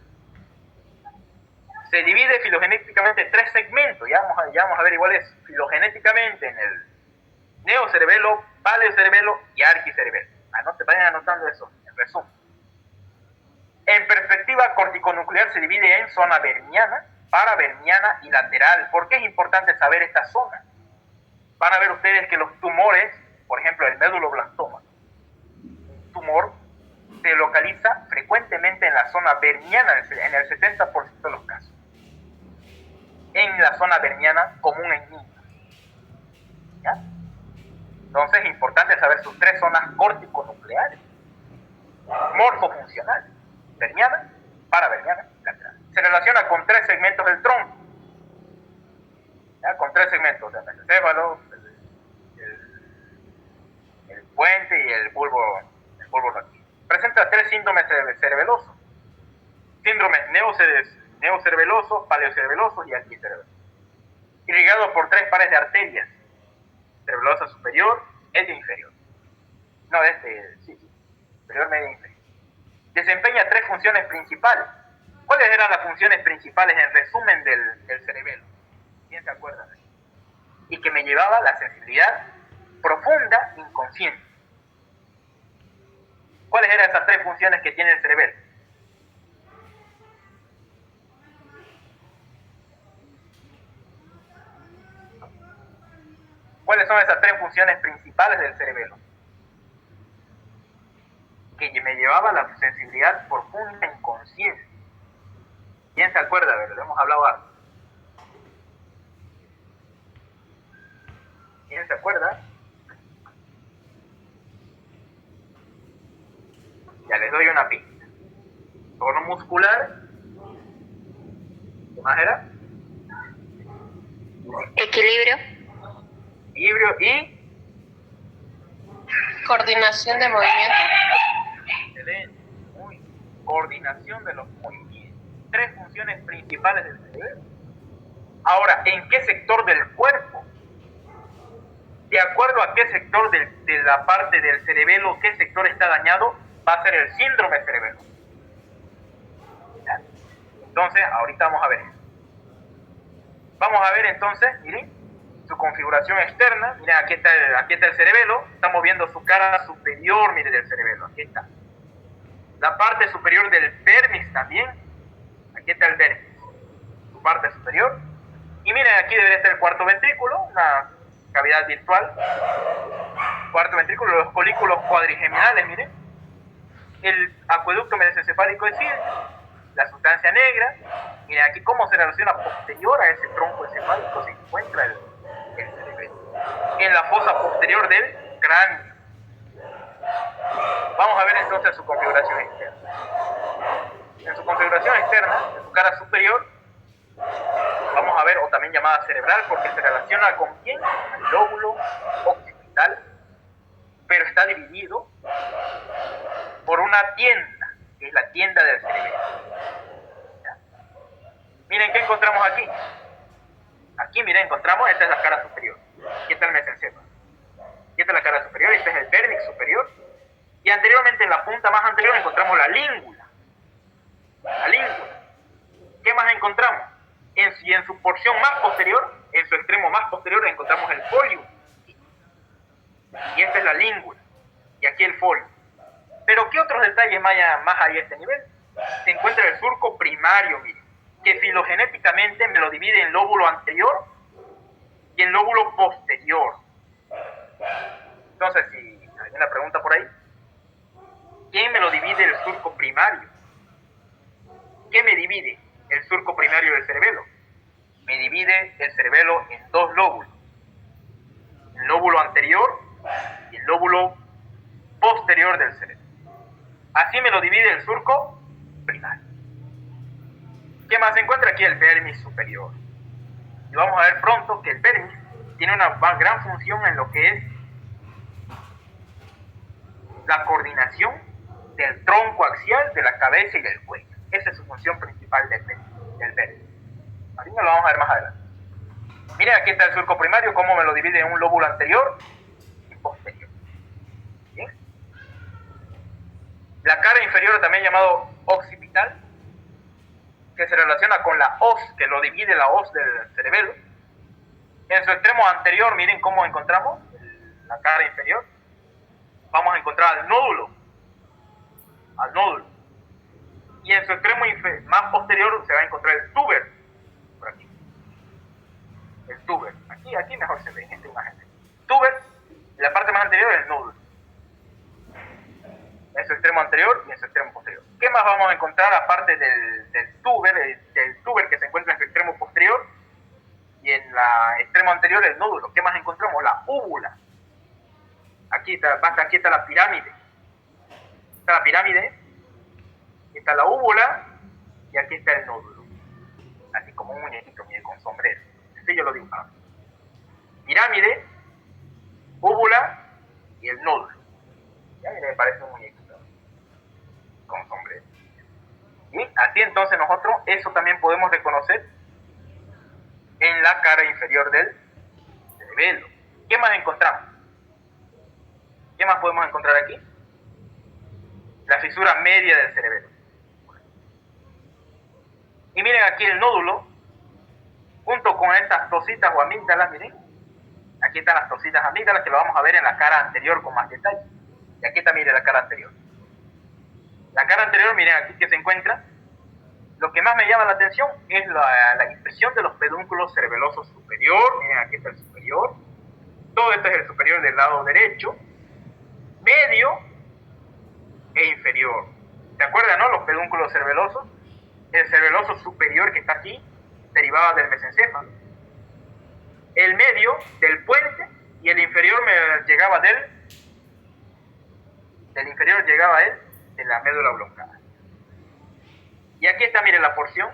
Se divide filogenéticamente en 3 segmentos, ya vamos a ver igual es filogenéticamente en el neocerebelo, paleocerebelo y arquicerebelo. Vayan anotando eso, en resumen. En perspectiva corticonuclear se divide en zona verniana, paraverniana y lateral. ¿Por qué es importante saber esta zona? Van a ver ustedes que los tumores, por ejemplo el méduloblastoma, un tumor se localiza frecuentemente en la zona verniana en el 70% de los casos. En la zona verniana común en niños. ¿Ya? Entonces es importante saber sus 3 zonas corticonucleares, morfofuncionales, verniana, paraverniana y lateral. Se relaciona con 3 segmentos del tronco. ¿Ya? Con 3 segmentos, el mesencéfalo, el puente y el bulbo raquídeo. Presenta 3 síndromes cerebelosos. Síndromes neocerebelosos, paleocerebelosos y arquicerebelosos. Irrigado por 3 pares de arterias. Cerebelosa superior, medio inferior. Superior, medio inferior. Desempeña 3 funciones principales. ¿Cuáles eran las funciones principales en resumen del cerebelo? ¿Quién se acuerda de eso? Y que me llevaba la sensibilidad profunda inconsciente. ¿Cuáles eran esas 3 funciones que tiene el cerebelo? ¿Cuáles son esas tres funciones principales del cerebelo? Que me llevaba a la sensibilidad profunda en conciencia. ¿Quién se acuerda? A ver, lo hemos hablado antes. ¿Quién se acuerda? Ya les doy una pista. Tono muscular. ¿Qué más era? Equilibrio. Equilibrio y Coordinación de movimiento. excelente, muy bien. Coordinación de los movimientos. Tres funciones principales del cerebro. Ahora, ¿en qué sector del cuerpo? De acuerdo a qué sector de la parte del cerebelo, qué sector está dañado, va a ser el síndrome cerebelo. ¿Ya? Entonces, ahorita vamos a ver eso. Vamos a ver entonces, miren, su configuración externa. Miren, aquí está el cerebelo. Estamos viendo su cara superior, miren, del cerebelo. Aquí está. La parte superior del vértice también. Aquí está el vértice. Su parte superior. Y miren, aquí debería estar el cuarto ventrículo, una cavidad virtual. Cuarto ventrículo, los folículos cuadrigeminales, miren. El acueducto mesencefálico de Silvio, la sustancia negra. Miren aquí cómo se relaciona posterior a ese tronco encefálico se encuentra el cerebelo. En la fosa posterior del cráneo. Vamos a ver entonces su configuración externa. En su configuración externa, en su cara superior, vamos a ver, o también llamada cerebral, porque se relaciona con quién, el lóbulo occipital, pero está dividido por una tienda, que es la tienda del cerebelo. ¿Ya? Miren qué encontramos aquí. Aquí, miren, encontramos, esta es la cara superior. Aquí está el mesencéfalo. Aquí está la cara superior, este es el vértice superior. Y anteriormente, en la punta más anterior, encontramos la língula. La língula. ¿Qué más encontramos? En su porción más posterior, en su extremo más posterior, encontramos el folio. Y esta es la língula. Y aquí el folio. Pero ¿qué otros detalles más hay a este nivel? Se encuentra el surco primario, miren, que filogenéticamente me lo divide en lóbulo anterior y en lóbulo posterior. Entonces, si hay una pregunta por ahí, ¿quién me lo divide el surco primario? ¿Qué me divide el surco primario del cerebelo? Me divide el cerebelo en dos lóbulos. El lóbulo anterior y el lóbulo posterior del cerebro. Así me lo divide el surco primario. ¿Qué más se encuentra aquí? El vértice superior. Y vamos a ver pronto que el vértice tiene una gran función en lo que es la coordinación del tronco axial, de la cabeza y del cuello. Esa es su función principal del vértice. Ahorita lo vamos a ver más adelante. Miren, aquí está el surco primario, cómo me lo divide en un lóbulo anterior y posterior. ¿Bien? La cara inferior, también llamado occipital, que se relaciona con la hoz, que lo divide la hoz del cerebelo. En su extremo anterior, miren cómo encontramos la cara inferior. Vamos a encontrar al nódulo. Y en su extremo más posterior se va a encontrar el túber. Por aquí. El túber. Aquí mejor se ve en esta imagen. Túber, en la parte más anterior, el nódulo. En su extremo anterior y en su extremo posterior. ¿Qué más vamos a encontrar aparte del túber que se encuentra en su extremo posterior y en el extremo anterior el nódulo? ¿Qué más encontramos? La úvula. Aquí está la pirámide. Está la pirámide, aquí está la úvula y aquí está el nódulo. Así como un muñequito, mire, con sombrero. Así yo lo digo. Pirámide, úvula y el nódulo. Ya mire, me parece un muñequito con sombrero. Y así entonces nosotros eso también podemos reconocer en la cara inferior del cerebelo. ¿Qué más encontramos? ¿Qué más podemos encontrar aquí? La fisura media del cerebelo. Y miren aquí el nódulo, junto con estas tocitas o amígdalas, miren. Aquí están las tocitas amígdalas que lo vamos a ver en la cara anterior con más detalle. Y aquí está, miren, la cara anterior. La cara anterior, miren aquí que se encuentra. Lo que más me llama la atención es la impresión de los pedúnculos cerebelosos superior. Miren, aquí está el superior. Todo esto es el superior del lado derecho, medio e inferior. ¿Se acuerdan, no? Los pedúnculos cerebelosos. El cerebeloso superior que está aquí derivaba del mesencéfalo. El medio del puente y el inferior llegaba de la médula oblongada. Y aquí está, miren, la porción,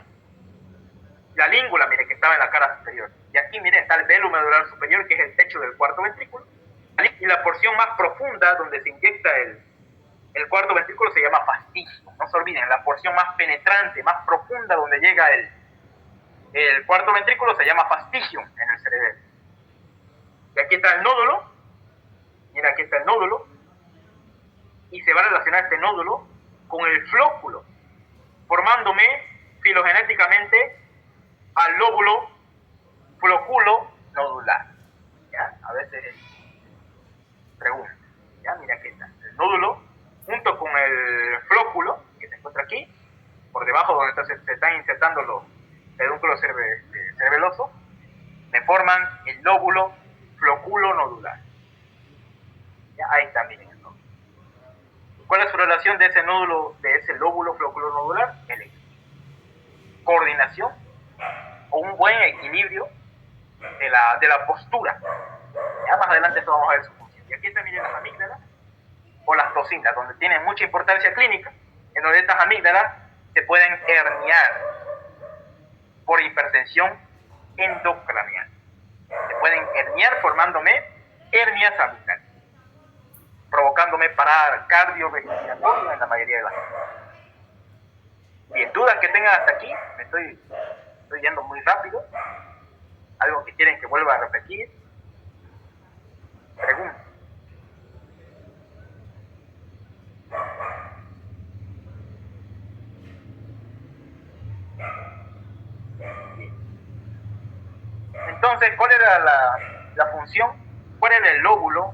la língula, miren, que estaba en la cara superior. Y aquí, miren, está el velo medular superior, que es el techo del cuarto ventrículo. Y la porción más profunda, donde se inyecta el cuarto ventrículo, se llama fasciculum. No se olviden, la porción más penetrante, más profunda, donde llega el cuarto ventrículo, se llama fasciculum en el cerebelo. Y aquí está el nódulo. Mira, aquí está el nódulo. Y se va a relacionar este nódulo con el flóculo, formándome filogenéticamente al lóbulo flóculo nodular. ¿Ya? A veces preguntan. ¿Ya? Mira, aquí está el nódulo junto con el flóculo que se encuentra aquí, por debajo donde se están insertando los pedúnculos cerebelosos, me forman el lóbulo flóculo nodular. ¿Ya? Ahí está, miren el nódulo. ¿Cuál es su relación de ese nódulo, de ese lóbulo flóculo nodular? El coordinación o un buen equilibrio de la postura. Ya más adelante esto vamos a ver su función. Y aquí está, miren, las amígdalas o las toxinas, donde tienen mucha importancia clínica, en donde estas amígdalas se pueden herniar por hipertensión endocranial. Se pueden herniar formándome hernias amigdales, provocándome parada cardiorrespiratoria en la mayoría de las veces. Bien, dudas que tengan hasta aquí, me estoy yendo muy rápido, algo que quieren que vuelva a repetir, pregunten. Entonces, ¿cuál era la función? ¿Cuál era el lóbulo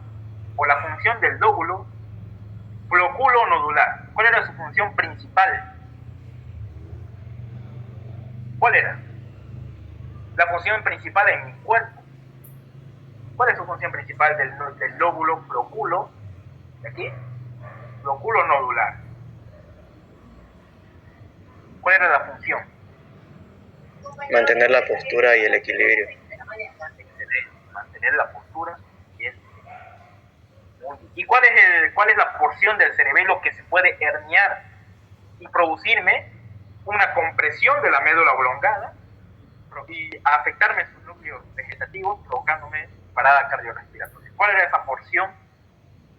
o la función del lóbulo flóculo nodular? ¿Cuál era su función principal? ¿Cuál era? La función principal en mi cuerpo. ¿Cuál es su función principal del lóbulo flóculo? ¿De aquí? Flóculo nodular. ¿Cuál era la función? Mantener la postura y el equilibrio. Excelente. Mantener la postura y el equilibrio. ¿Y cuál es la porción del cerebelo que se puede herniar y producirme una compresión de la médula oblongada y afectarme en sus núcleos vegetativos, provocándome parada cardiorrespiratoria? ¿Cuál era esa porción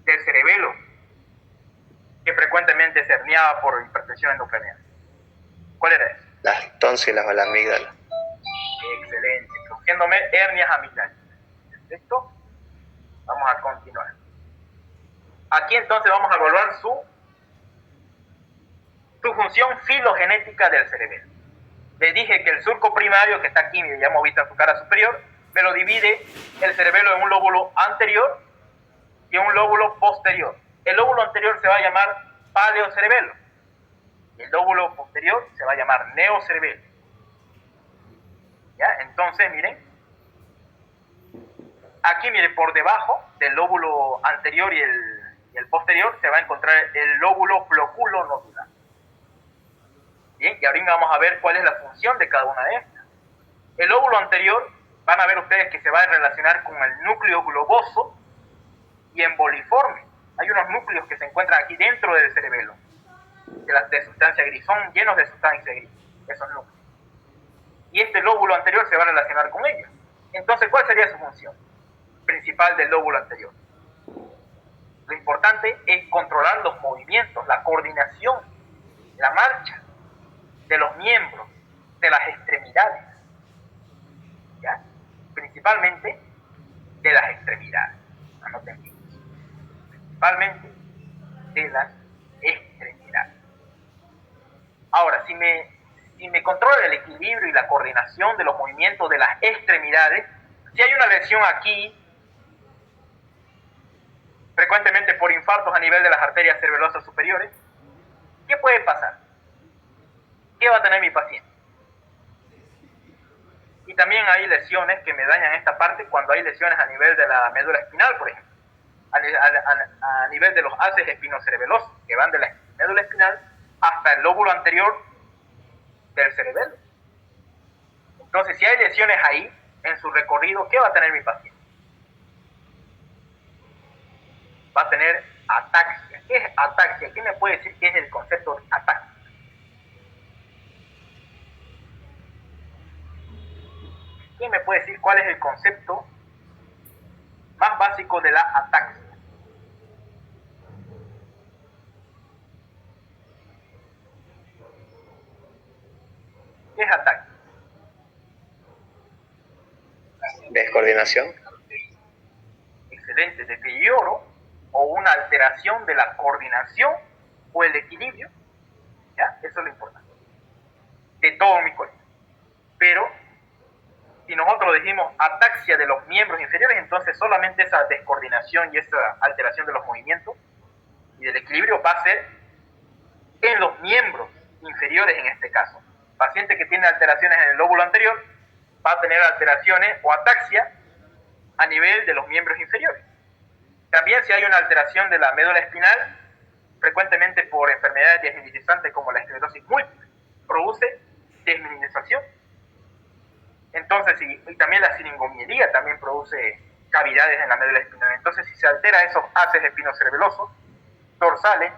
del cerebelo que frecuentemente se herniaba por hipertensión endocranial? ¿Cuál era eso? Las tónsilas o la amígdala. Excelente, produciéndome hernias amigdales. ¿Perfecto? Vamos a continuar. Aquí entonces vamos a evaluar su función filogenética del cerebelo. Les dije que el surco primario que está aquí, ya hemos visto en su cara superior, me lo divide el cerebelo en un lóbulo anterior y en un lóbulo posterior. El lóbulo anterior se va a llamar paleocerebelo y el lóbulo posterior se va a llamar neocerebelo. ¿Ya? Entonces, miren, aquí, miren, por debajo del lóbulo anterior y el posterior se va a encontrar el lóbulo flóculo nodular. Bien, y ahorita vamos a ver cuál es la función de cada una de estas. El lóbulo anterior, van a ver ustedes que se va a relacionar con el núcleo globoso y emboliforme. Hay unos núcleos que se encuentran aquí dentro del cerebelo, de sustancia gris, son llenos de sustancia gris, esos núcleos. Y este lóbulo anterior se va a relacionar con ellos. Entonces, ¿cuál sería su función principal del lóbulo anterior? Lo importante es controlar los movimientos, la coordinación, la marcha de los miembros, de las extremidades. ¿Ya? Principalmente de las extremidades. Anoten bien. Principalmente de las extremidades. Ahora, si me controla el equilibrio y la coordinación de los movimientos de las extremidades, si hay una lesión aquí, frecuentemente por infartos a nivel de las arterias cerebelosas superiores, ¿qué puede pasar? ¿Qué va a tener mi paciente? Y también hay lesiones que me dañan esta parte cuando hay lesiones a nivel de la médula espinal, por ejemplo. A nivel de los haces espinocerebelosos, que van de la médula espinal hasta el lóbulo anterior del cerebelo. Entonces, si hay lesiones ahí, en su recorrido, ¿qué va a tener mi paciente? Va a tener ataxia. ¿Qué es ataxia? ¿Quién me puede decir qué es el concepto de ataxia? ¿Quién me puede decir cuál es el concepto más básico de la ataxia? ¿Qué es ataxia? Descoordinación. Excelente, deterioro o una alteración de la coordinación o el equilibrio, ¿ya? Eso es lo importante, de todo mi cuerpo. Pero si nosotros decimos ataxia de los miembros inferiores, entonces solamente esa descoordinación y esa alteración de los movimientos y del equilibrio va a ser en los miembros inferiores en este caso. El paciente que tiene alteraciones en el lóbulo anterior va a tener alteraciones o ataxia a nivel de los miembros inferiores. También si hay una alteración de la médula espinal, frecuentemente por enfermedades desmineralizantes como la esclerosis múltiple, produce desmineralización. Entonces, y también la siringomielía también produce cavidades en la médula espinal. Entonces, si se altera esos haces espinocerebelosos dorsales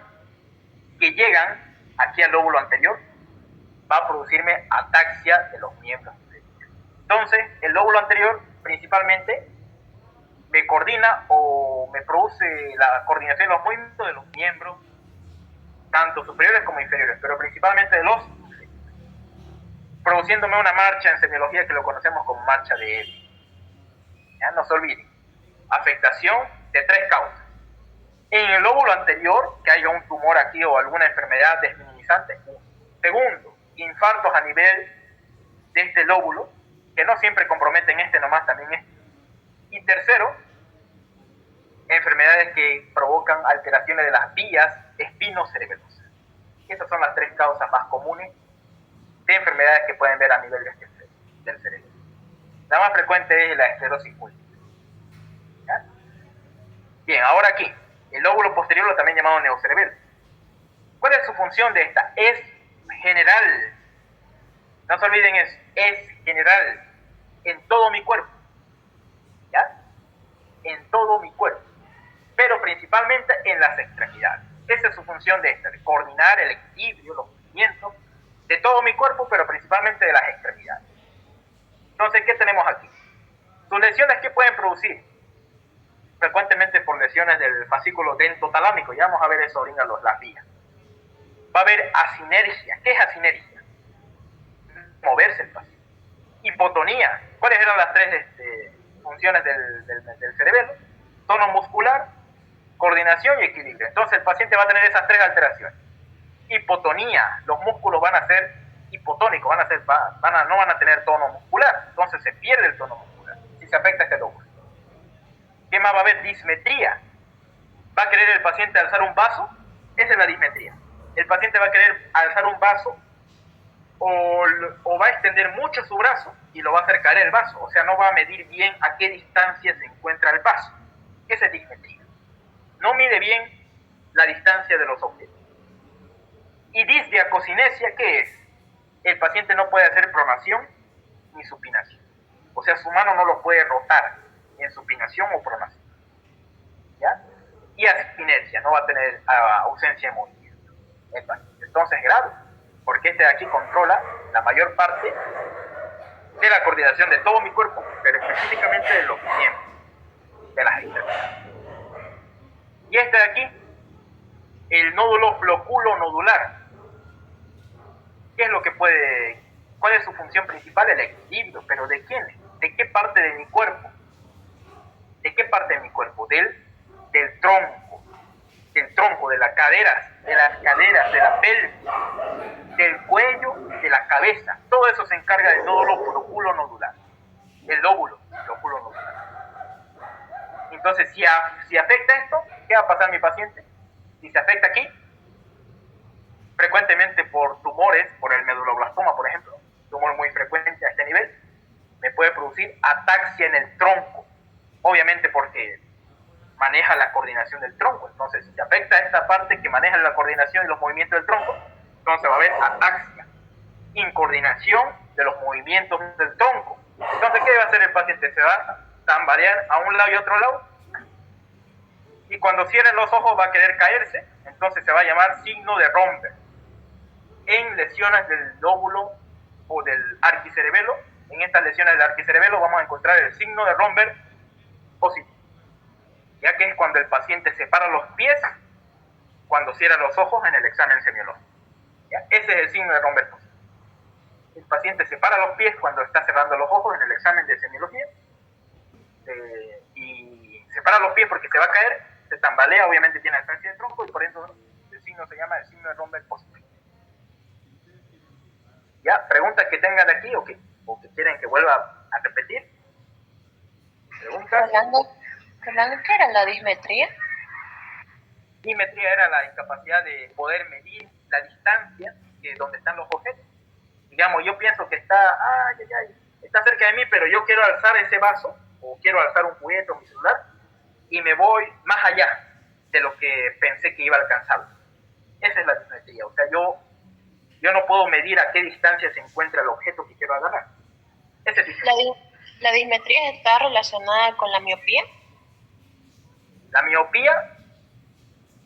que llegan aquí al lóbulo anterior, va a producirme ataxia de los miembros inferiores. Entonces, el lóbulo anterior principalmente me coordina o me produce la coordinación de los movimientos de los miembros, tanto superiores como inferiores, pero principalmente de los inferiores, produciéndome una marcha en semiología que lo conocemos como marcha de Eddy. Ya no se olviden, afectación de 3 causas. En el lóbulo anterior, que haya un tumor aquí o alguna enfermedad desmineralizante. Segundo, infartos a nivel de este lóbulo, que no siempre comprometen este nomás, también este. Y tercero, enfermedades que provocan alteraciones de las vías espinocerebelosas. Esas son las 3 causas más comunes de enfermedades que pueden ver a nivel del cerebro. La más frecuente es la esclerosis múltiple. ¿Ya? Bien, ahora aquí, el lóbulo posterior, lo también llamado neocerebelo. ¿Cuál es su función de esta? Es general. No se olviden eso, es general en todo mi cuerpo. ¿Ya? En todo mi cuerpo. Pero principalmente en las extremidades. Esa es su función de esta, de coordinar el equilibrio, los movimientos de todo mi cuerpo, pero principalmente de las extremidades. Entonces, ¿qué tenemos aquí? Sus lesiones, ¿qué pueden producir? Frecuentemente por lesiones del fascículo dentotalámico, ya vamos a ver eso ahorita, las vías. Va a haber asinergia. ¿Qué es asinergia? Moverse el paciente. Hipotonía. ¿Cuáles eran las 3 funciones del cerebelo? Tono muscular, coordinación y equilibrio. Entonces el paciente va a tener esas 3 alteraciones. Hipotonía, los músculos van a ser hipotónicos, no van a tener tono muscular, entonces se pierde el tono muscular si se afecta este lóbulo. ¿Qué más va a haber? Dismetría. ¿Va a querer el paciente alzar un vaso? Esa es la dismetría. El paciente va a querer alzar un vaso o va a extender mucho su brazo y lo va a hacer caer el vaso, o sea, no va a medir bien a qué distancia se encuentra el vaso. Esa es dismetría. No mide bien la distancia de los objetos. Y disdiacocinesia, ¿qué es? El paciente no puede hacer pronación ni supinación. O sea, su mano no lo puede rotar en supinación o pronación. ¿Ya? Y aspinesia, no va a tener ausencia de movimiento. Entonces es grave, porque este de aquí controla la mayor parte de la coordinación de todo mi cuerpo, pero específicamente de los miembros, de las extremidades. Y este de aquí, el nódulo floculo-nodular. ¿Qué es lo que cuál es su función principal? El equilibrio, pero ¿de quién? ¿De qué parte de mi cuerpo? ¿De qué parte de mi cuerpo? Del tronco, de las caderas, de la pelvis, del cuello, de la cabeza. Todo eso se encarga del nódulo floculo-nodular, el lóbulo floculo-nodular. Entonces, si afecta esto, ¿qué va a pasar a mi paciente? Si se afecta aquí, frecuentemente por tumores, por el meduloblastoma, por ejemplo, tumor muy frecuente a este nivel, me puede producir ataxia en el tronco, obviamente porque maneja la coordinación del tronco. Entonces, si se afecta a esta parte que maneja la coordinación y los movimientos del tronco, entonces va a haber ataxia, incoordinación de los movimientos del tronco. Entonces, ¿qué va a hacer el paciente? Se va a tambalear a un lado y otro lado, y cuando cierre los ojos va a querer caerse. Entonces se va a llamar signo de Romberg. En lesiones del lóbulo o del arquicerebelo, en estas lesiones del arquicerebelo vamos a encontrar el signo de Romberg positivo, ya que es cuando el paciente separa los pies, cuando cierra los ojos en el examen semiológico. ¿Ya? Ese es el signo de Romberg positivo. El paciente separa los pies cuando está cerrando los ojos en el examen de semiología, y separa los pies porque se va a caer, se tambalea, obviamente tiene ataxia de tronco, y por eso el signo se llama el signo de Romberg positivo. ¿Ya? ¿Preguntas que tengan de aquí o que quieren que vuelva a repetir? ¿Preguntas? Rolando, ¿qué era la dismetría? Dismetría era la incapacidad de poder medir la distancia donde están los objetos. Digamos, yo pienso que está cerca de mí, pero yo quiero alzar ese vaso, o quiero alzar un juguete o mi celular, y me voy más allá de lo que pensé que iba a alcanzar. Esa es la dismetría. O sea, yo no puedo medir a qué distancia se encuentra el objeto que quiero agarrar. Ese es ¿La dismetría está relacionada con la miopía? La miopía,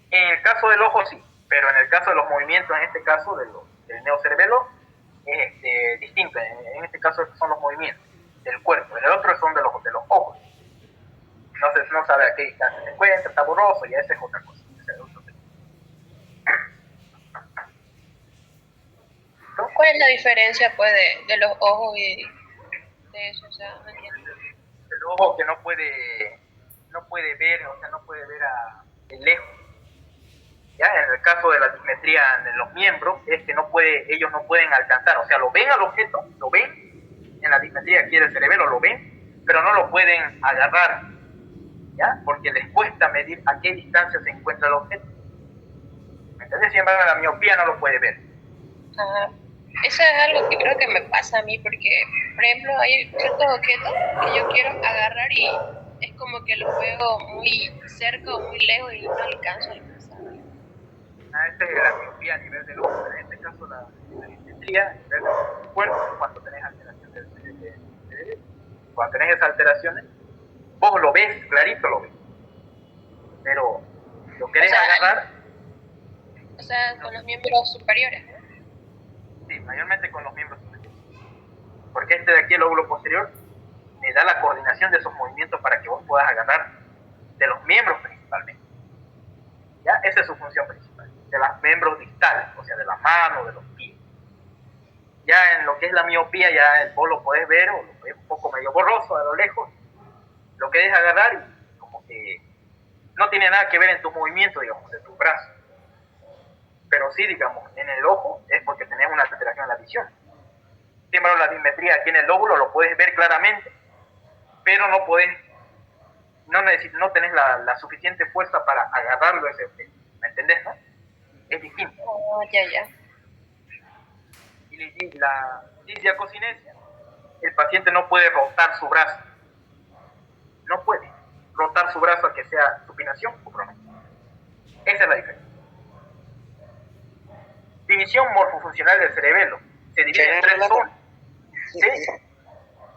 en el caso del ojo sí, pero en el caso de los movimientos, en este caso del neocerebelo, es distinto. En este caso son los movimientos del cuerpo, en el otro son de los ojos. No sabe a qué distancia se encuentra, está borroso, y esa es otra cosa. ¿Cuál es la diferencia pues de los ojos y de eso? O sea, no entiendo. El ojo que no puede ver, o sea, no puede ver de lejos. Ya, en el caso de la dismetría en los miembros, es que ellos no pueden alcanzar, o sea, lo ven al objeto, lo ven, en la dismetría aquí del cerebelo lo ven, pero no lo pueden agarrar, ¿ya? Porque les cuesta medir a qué distancia se encuentra el objeto. ¿Me entiendes? Sin embargo, la miopía no lo puede ver. Eso es algo que creo que me pasa a mí, porque, por ejemplo, hay ciertos objetos que yo quiero agarrar y es como que los veo muy cerca o muy lejos y no alcanzo a alcanzar. Esta es la miopía a nivel del ojo, en este caso la dismetría a nivel del cuerpo, cuando tenés alteraciones del cerebro. Cuando tenés esas alteraciones, vos lo ves, clarito lo ves, pero lo querés agarrar. O sea, con los miembros superiores, ¿no? Sí, mayormente con los miembros superiores, porque este de aquí, el lóbulo posterior, me da la coordinación de esos movimientos para que vos puedas agarrar de los miembros principalmente. ¿Ya? Esa es su función principal, de los miembros distales, o sea, de las manos, de los pies. Ya en lo que es la miopía, ya vos lo podés ver, o lo ves un poco medio borroso a lo lejos, lo querés agarrar y como que no tiene nada que ver en tu movimiento, digamos, de tus brazos. Pero sí, digamos, en el ojo es porque tenés una alteración en la visión. Sin embargo, la dismetría aquí en el lóbulo lo puedes ver claramente, pero no tenés la suficiente fuerza para agarrarlo ese objeto. ¿Me entendés, no? Es distinto. Ya. Y la disdiacocinesia, el paciente no puede rotar su brazo. No puede rotar su brazo a que sea supinación o pronación. Esa es la diferencia. División morfofuncional del cerebelo. Se divide en 3 zonas. ¿Sí?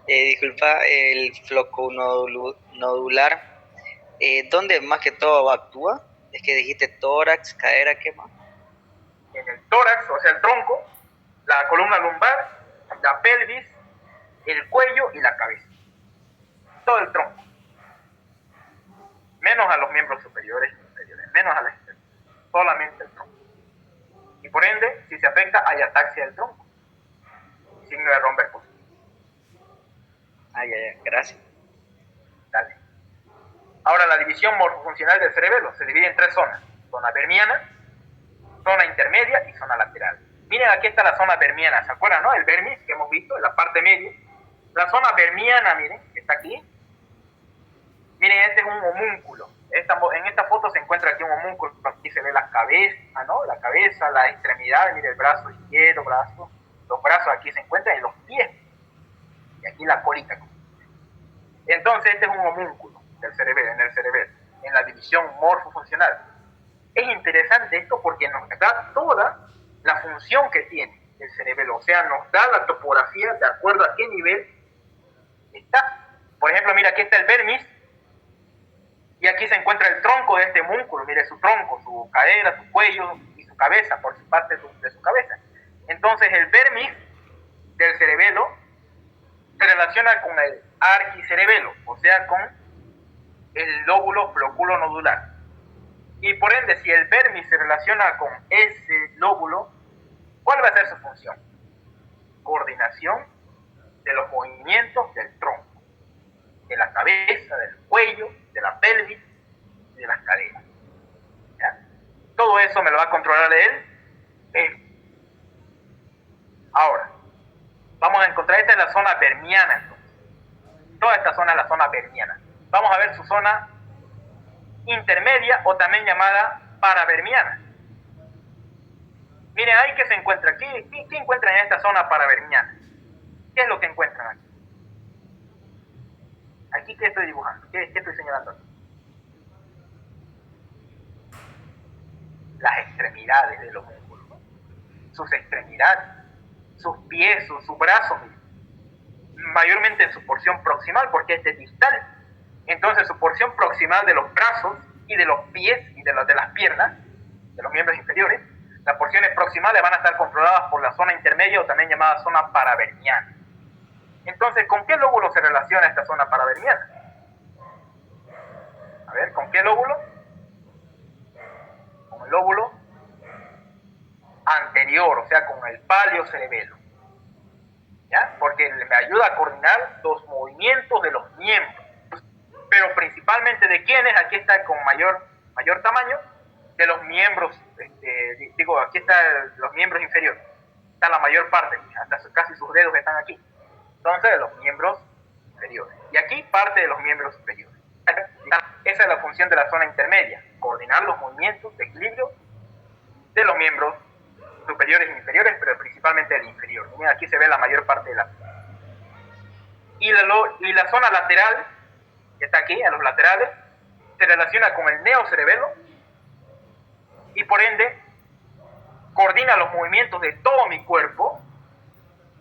Disculpa, el floconodular, ¿dónde más que todo actúa? Es que dijiste tórax, cadera, ¿qué más? En el tórax, o sea, el tronco, la columna lumbar, la pelvis, el cuello y la cabeza. Todo el tronco. Menos a los miembros superiores e inferiores, menos a la extremidad. Solamente el tronco. Y por ende, si se afecta, hay ataxia del tronco. Signo de Romberg positivo. Ya, gracias. Dale. Ahora, la división morfofuncional del cerebelo se divide en 3 zonas. Zona vermiana, zona intermedia y zona lateral. Miren, aquí está la zona vermiana, ¿se acuerdan, no? El vermis que hemos visto en la parte media. La zona vermiana, miren, que está aquí. Miren, este es un homúnculo. En esta foto se encuentra aquí un homúnculo. Aquí se ve la cabeza, ¿no? La cabeza, las extremidades, miren, el brazo izquierdo, los brazos aquí se encuentran, y los pies. y aquí la colita. Entonces este es un homúnculo del cerebelo, en la división morfofuncional. Es interesante esto porque nos da toda la función que tiene el cerebelo, o sea, nos da la topografía de acuerdo a qué nivel está. Por ejemplo, mira, aquí está el vermis, y aquí se encuentra el tronco de este homúnculo. Mire su tronco, su cadera, su cuello y su cabeza, por su parte de su cabeza. Entonces el vermis del cerebelo se relaciona con el arquicerebelo, o sea, con el lóbulo floculonodular. Y por ende, si el vermis se relaciona con ese lóbulo, ¿cuál va a ser su función? Coordinación de los movimientos del tronco, de la cabeza, del cuello, de la pelvis y de las caderas. ¿Ya? Todo eso me lo va a controlar él. Ahora, vamos a encontrar, esta es la zona vermiana, entonces. Toda esta zona es la zona vermiana. Vamos a ver su zona intermedia o también llamada paravermiana. Miren ahí que se encuentra aquí. ¿Qué encuentran en esta zona paravermiana? ¿Qué es lo que encuentran aquí? Aquí, ¿qué estoy dibujando? ¿Qué estoy señalando aquí? Las extremidades de los músculos, ¿no? Sus extremidades, sus pies, sus brazos, mayormente en su porción proximal, porque este es distal. Entonces su porción proximal de los brazos y de los pies y de las piernas, de los miembros inferiores, las porciones proximales van a estar controladas por la zona intermedia o también llamada zona paravermiana. Entonces, ¿con qué lóbulo se relaciona esta zona paravermiana? A ver, ¿con qué lóbulo? Con el lóbulo anterior, o sea, con el paleocerebelo. ¿Ya? Porque me ayuda a coordinar los movimientos de los miembros. Pero principalmente de quiénes, aquí está con mayor tamaño, de los miembros, aquí están los miembros inferiores. Está la mayor parte, hasta casi sus dedos están aquí. Entonces, de los miembros inferiores. Y aquí parte de los miembros superiores. Esa es la función de la zona intermedia, coordinar los movimientos de equilibrio de los miembros superiores e inferiores, pero principalmente del inferior. Miren, aquí se ve la mayor parte de la... Y la zona lateral, que está aquí, a los laterales, se relaciona con el neocerebelo y por ende coordina los movimientos de todo mi cuerpo,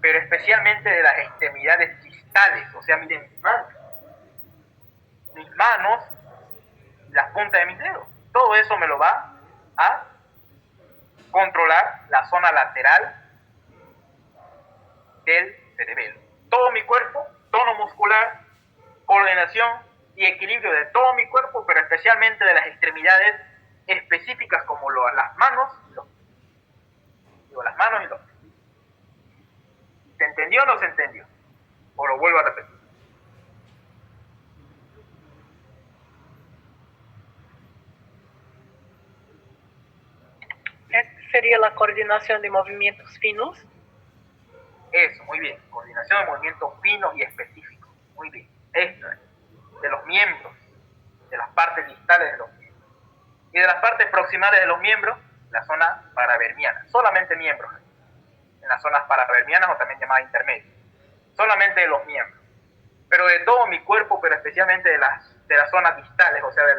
pero especialmente de las extremidades distales. O sea, miren mis manos, las puntas de mis dedos. Todo eso me lo va a controlar la zona lateral del cerebelo. Todo mi cuerpo, tono muscular, coordinación y equilibrio de todo mi cuerpo, pero especialmente de las extremidades específicas como las manos y los pies. Digo, las manos y los pies. ¿Se entendió o no se entendió? O lo vuelvo a repetir. ¿Sería la coordinación de movimientos finos? Eso, muy bien. Coordinación de movimientos finos y específicos. Muy bien. Esto es. De los miembros, de las partes distales de los miembros. Y de las partes proximales de los miembros, la zona paravermiana. Solamente miembros. En las zonas paravermianas o también llamadas intermedias. Solamente de los miembros. Pero de todo mi cuerpo, pero especialmente de las zonas distales, o sea, de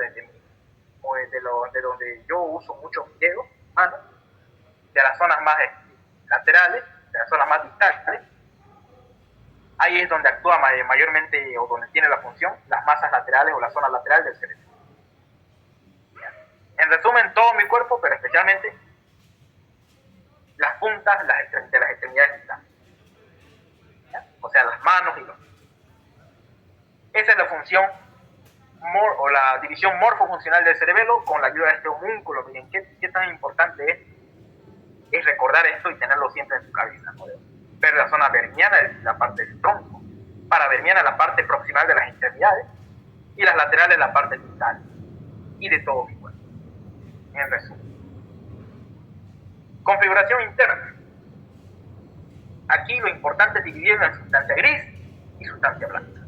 donde yo uso mucho mis dedos, manos, de las zonas más laterales, de las zonas más distales. Ahí es donde actúa mayormente, o donde tiene la función, las masas laterales o la zona lateral del cerebro. En resumen, todo mi cuerpo, pero especialmente las puntas de las extremidades distales. O sea, las manos y los pies. Esa es la función o la división morfofuncional del cerebelo con la ayuda de este homúnculo. Miren, qué tan importante es recordar esto y tenerlo siempre en su cabeza, ¿no? Ver la zona vermiana es la parte del tronco, paravermiana la parte proximal de las extremidades y las laterales la parte distal y de todo mi cuerpo. En resumen, configuración interna. Aquí lo importante es dividirlo en sustancia gris y sustancia blanca.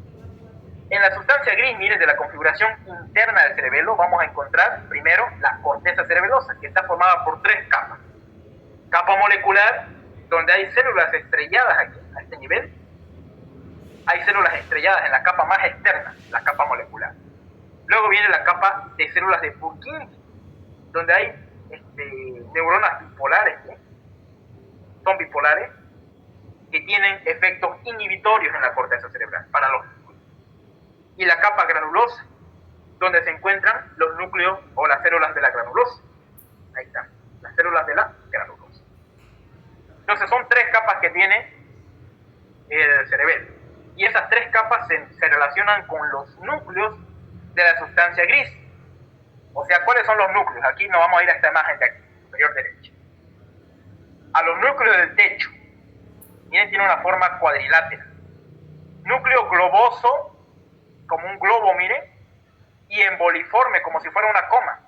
En la sustancia gris, miren, de la configuración interna del cerebelo vamos a encontrar primero la corteza cerebelosa, que está formada por 3 capas. Capa molecular, donde hay células estrelladas aquí, a este nivel, hay células estrelladas en la capa más externa, la capa molecular. Luego viene la capa de células de Purkinje, donde hay neuronas bipolares, ¿sí? Son bipolares, que tienen efectos inhibitorios en la corteza cerebral para los núcleos. Y la capa granulosa, donde se encuentran los núcleos o las células de la granulosa. Ahí están, las células de la granulosa. Entonces son 3 capas que tiene el cerebelo. Y esas 3 capas se relacionan con los núcleos de la sustancia gris. O sea, ¿cuáles son los núcleos? Aquí nos vamos a ir a esta imagen de aquí, superior derecha. A los núcleos del techo. Miren, tiene una forma cuadrilátera. Núcleo globoso, como un globo, miren, y emboliforme, como si fuera una coma.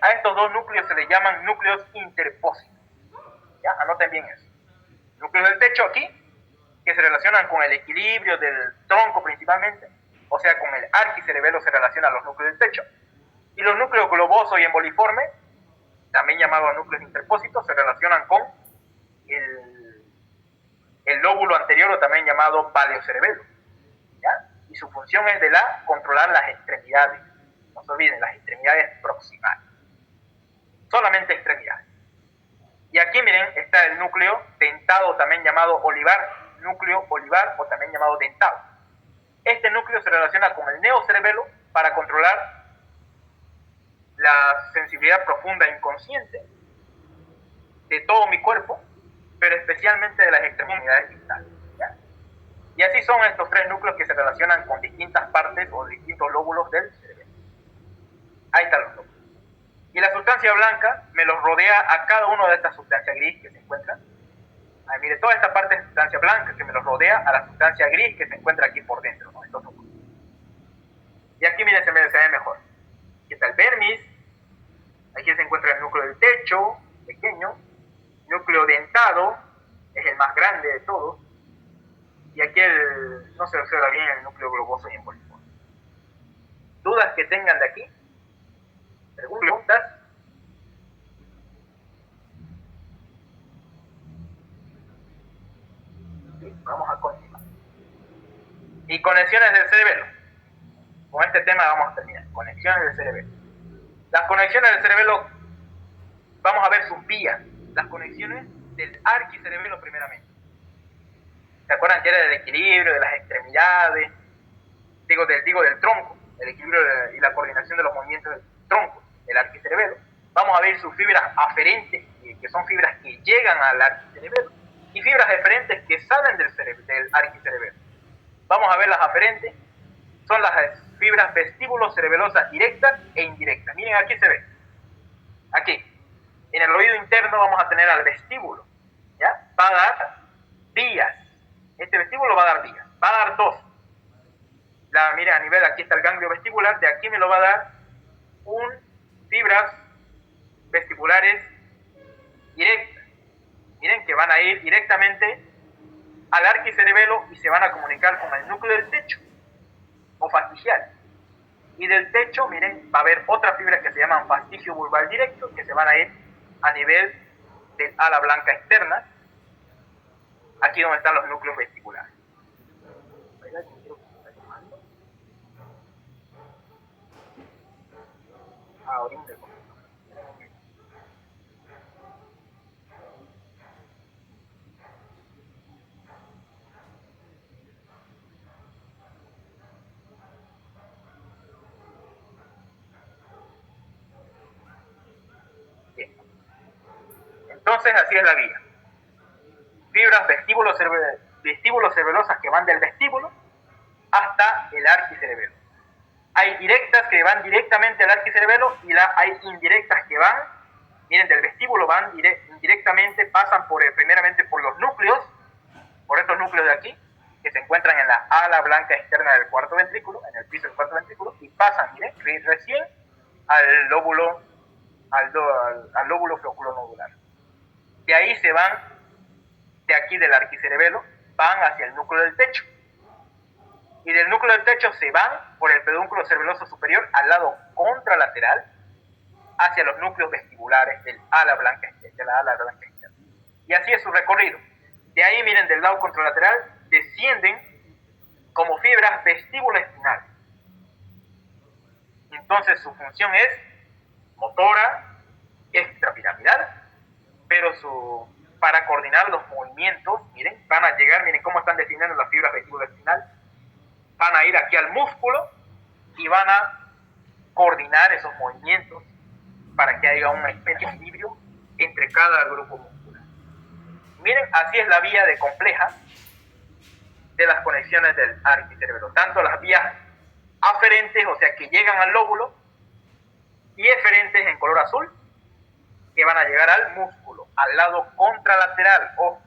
A estos 2 núcleos se les llaman núcleos interpósitos. ¿Ya? Anoten bien eso. Núcleos del techo aquí, que se relacionan con el equilibrio del tronco principalmente, o sea, con el arquicerebelo se relacionan los núcleos del techo. Y los núcleos globoso y emboliforme, también llamados núcleos interpósitos, se relacionan con el lóbulo anterior, o también llamado paleocerebelo, ¿ya? Y su función es de controlar las extremidades. No se olviden, las extremidades proximales. Solamente extremidades. Y aquí, miren, está el núcleo dentado, también llamado olivar, núcleo olivar, o también llamado dentado. Este núcleo se relaciona con el neocerebelo para controlar la sensibilidad profunda e inconsciente de todo mi cuerpo, pero especialmente de las extremidades distales, ¿ya? Y así son estos 3 núcleos que se relacionan con distintas partes o distintos lóbulos del cerebro. Ahí están los núcleos. Y la sustancia blanca me los rodea a cada uno de estas sustancias gris que se encuentran. Ahí, mire, toda esta parte es sustancia blanca que me los rodea a la sustancia gris que se encuentra aquí por dentro, ¿no? Estos núcleos. Y aquí, miren, se ve mejor. Aquí está el vermis. Aquí se encuentra el núcleo del techo, pequeño. Núcleo dentado, es el más grande de todos. Y aquí no se observa bien el núcleo globoso y emboliforme. ¿Dudas que tengan de aquí? ¿Preguntas? Sí, vamos a continuar. Y conexiones del cerebelo. Con este tema vamos a terminar. Conexiones del cerebelo. Las conexiones del cerebelo, vamos a ver sus vías. Las conexiones del arquicerebelo primeramente. ¿Se acuerdan que era del equilibrio, de las extremidades? Digo del tronco, el equilibrio y la coordinación de los movimientos del tronco, del arquicerebelo. Vamos a ver sus fibras aferentes, que son fibras que llegan al arquicerebelo, y fibras eferentes que salen del arquicerebelo. Vamos a ver las aferentes, son las fibras vestíbulo-cerebelosas directas e indirectas. Miren, aquí se ve. Aquí. En el oído interno vamos a tener al vestíbulo, ¿ya? Va a dar vías. Este vestíbulo va a dar vías. Va a dar 2. Miren, a nivel, aquí está el ganglio vestibular, de aquí me lo va a dar fibras vestibulares directas. Miren que van a ir directamente al arquicerebelo y se van a comunicar con el núcleo del techo, o fastigial. Y del techo, miren, va a haber otras fibras que se llaman fastigio vulvar directo, que se van a ir a nivel del ala blanca externa, aquí donde están los núcleos vestibulares. Ahorita. Entonces, así es la vía. Fibras vestíbulo-cerebelosas que van del vestíbulo hasta el arquicerebelo. Hay directas que van directamente al arquicerebelo y hay indirectas que van, miren, del vestíbulo van indirectamente, pasan primeramente por los núcleos, por estos núcleos de aquí, que se encuentran en la ala blanca externa del cuarto ventrículo, en el piso del cuarto ventrículo, y pasan, miren, recién al lóbulo floculonodular. De ahí se van, de aquí del arquicerebelo, van hacia el núcleo del techo. Y del núcleo del techo se van por el pedúnculo cerebeloso superior al lado contralateral hacia los núcleos vestibulares del ala blanca externa. Y así es su recorrido. De ahí, miren, del lado contralateral descienden como fibras vestíbulo-espinales. Entonces su función es motora, extrapiramidal, pero para coordinar los movimientos, miren, van a llegar, miren cómo están definiendo las fibras vestíbulo-espinales, van a ir aquí al músculo y van a coordinar esos movimientos para que haya un equilibrio entre cada grupo muscular. Miren, así es la vía de compleja de las conexiones del arquicerebelo, tanto las vías aferentes, o sea, que llegan al lóbulo, y eferentes en color azul, que van a llegar al músculo, al lado contralateral, o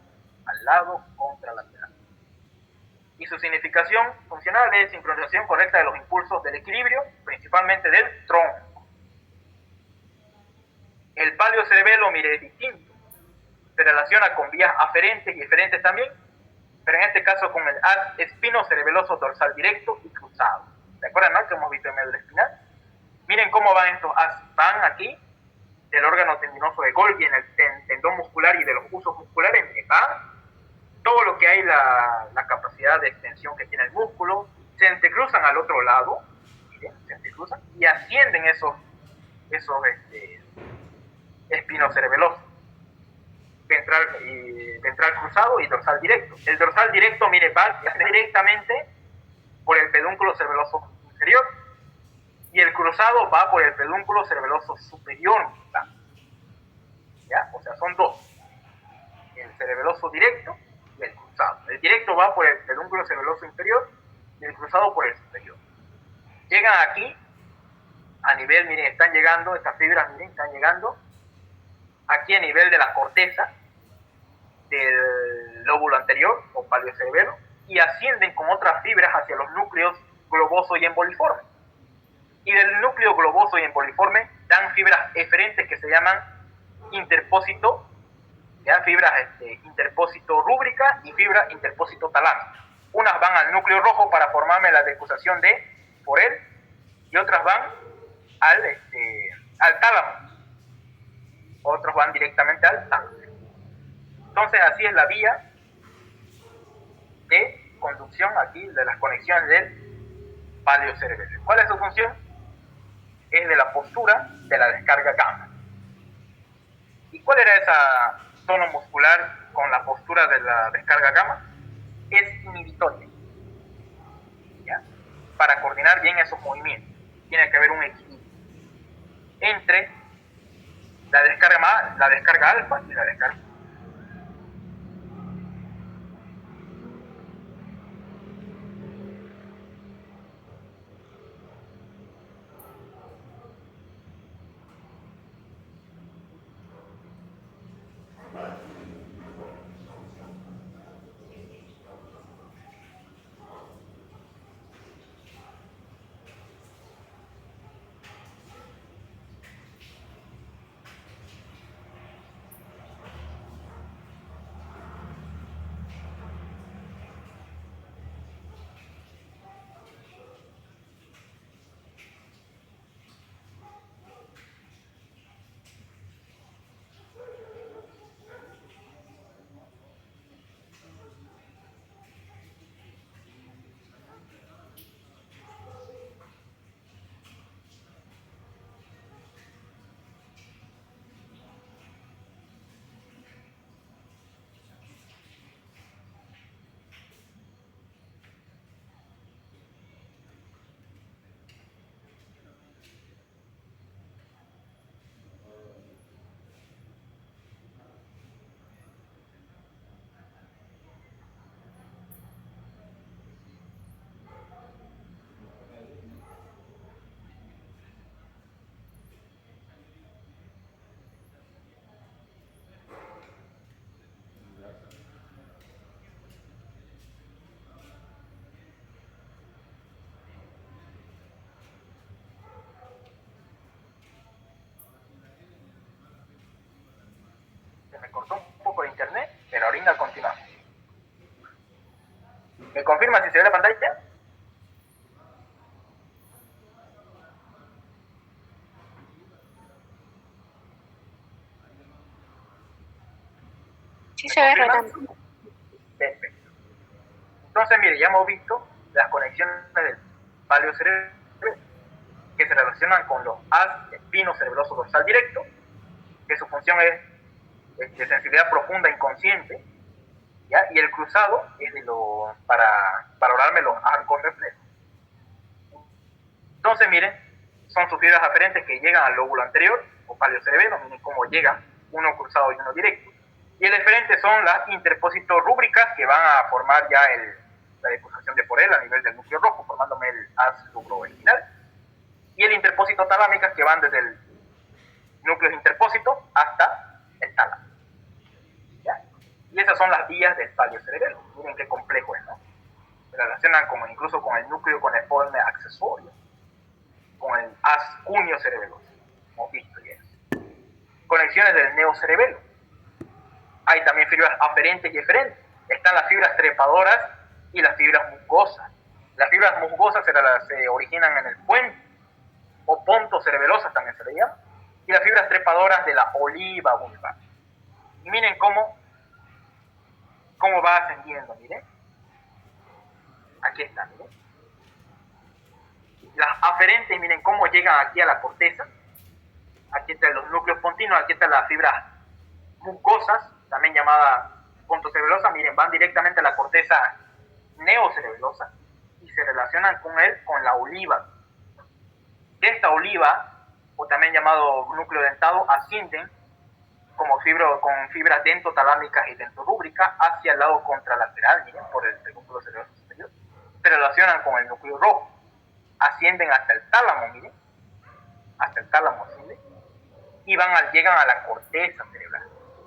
al lado contralateral. Y su significación funcional es sincronización correcta de los impulsos del equilibrio, principalmente del tronco. El paliocerebelo, mire, es distinto. Se relaciona con vías aferentes y eferentes también, pero en este caso con el haz espinocerebeloso dorsal directo y cruzado. ¿Se acuerdan, no? Que hemos visto en médula espinal. Miren cómo van estos haz. Van aquí del órgano tendinoso de Golgi en el tendón muscular y de los usos musculares. Miren, van todo lo que hay, la capacidad de extensión que tiene el músculo, se entrecruzan al otro lado, miren, se entrecruzan y ascienden esos espinocerebelosos. Ventral cruzado y dorsal directo. El dorsal directo, mire, va directamente por el pedúnculo cerebeloso inferior y el cruzado va por el pedúnculo cerebeloso superior. ¿Ya? O sea, son dos. El cerebeloso directo y el cruzado. El directo va por el pedúnculo cerebeloso inferior y el cruzado por el superior. Llegan aquí, a nivel, miren, están llegando, estas fibras, miren, están llegando aquí a nivel de la corteza del lóbulo anterior o paliocerebelo y ascienden con otras fibras hacia los núcleos globoso y emboliforme. Y del núcleo globoso y emboliforme dan fibras eferentes que se llaman interpósito, ¿ya? Fibras interpósito rúbrica y fibra interpósito talámica. Unas van al núcleo rojo para formarme la decusación de por él y otras van al tálamo. Otros van directamente al tálamo. Entonces así es la vía de conducción aquí de las conexiones del paliocerebelo. ¿Cuál es su función? Es de la postura de la descarga gamma. ¿Y cuál era esa tono muscular con la postura de la descarga gamma? Es inhibitoria, ¿ya? Para coordinar bien esos movimientos tiene que haber un equilibrio entre la descarga alfa y la descarga. Me cortó un poco de internet, pero ahorita continuamos. ¿Me confirma si se ve la pantalla? Sí se ve, Rolando. Perfecto. Entonces, mire, ya hemos visto las conexiones del paleocerebelo que se relacionan con los haz espino cerebeloso dorsal directo, que su función es de sensibilidad profunda inconsciente, ¿ya? Y el cruzado es para valorarme los arcos reflejos. Entonces, miren, son sus fibras aferentes que llegan al lóbulo anterior, o paleocerebelo, miren cómo llegan, uno cruzado y uno directo. Y el eferente son las interpósitos rúbricas que van a formar ya la decusación de Porel a nivel del núcleo rojo, formándome el haz rubroespinal. Y el interpósito talámicas que van desde el núcleo interpósito hasta el tálamo. ¿Ya? Y esas son las vías del paleocerebelo. Miren qué complejo es, ¿no? Se relacionan incluso con el núcleo cuneiforme accesorio, con el haz cuneo cerebeloso, como visto ya. Conexiones del neocerebelo. Hay también fibras aferentes y eferentes. Están las fibras trepadoras y las fibras musgosas. Las fibras musgosas se originan en el puente, o pontos cerebelosas también se le llama, y las fibras trepadoras de la oliva vulvar. Y miren cómo va ascendiendo, miren. Aquí está, miren. Las aferentes, miren cómo llegan aquí a la corteza. Aquí están los núcleos pontinos, aquí están las fibras mucosas, también llamadas pontocerebelosa, miren, van directamente a la corteza neocerebelosa y se relacionan con la oliva. De esta oliva, o también llamado núcleo dentado, ascienden con fibras dentotalámicas y dentorúbricas hacia el lado contralateral, miren, por el núcleo cerebroso superior. Se relacionan con el núcleo rojo, ascienden hasta el tálamo, miren, hasta el tálamo ascienden, y llegan a la corteza cerebral.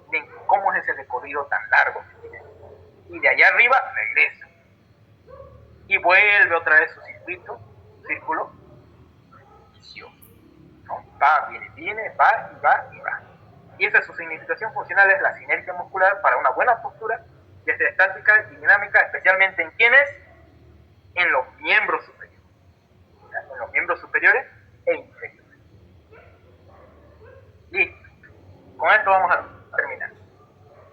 Miren cómo es ese recorrido tan largo que tienen. Y de allá arriba regresa. Y vuelve otra vez su círculo vicioso, ¿no? Va, viene, va y va y va. Y esa es su significación funcional, es la sinergia muscular para una buena postura, ya sea estática y dinámica, especialmente en quienes, en los miembros superiores. En los miembros superiores e inferiores. Listo. Con esto vamos a terminar.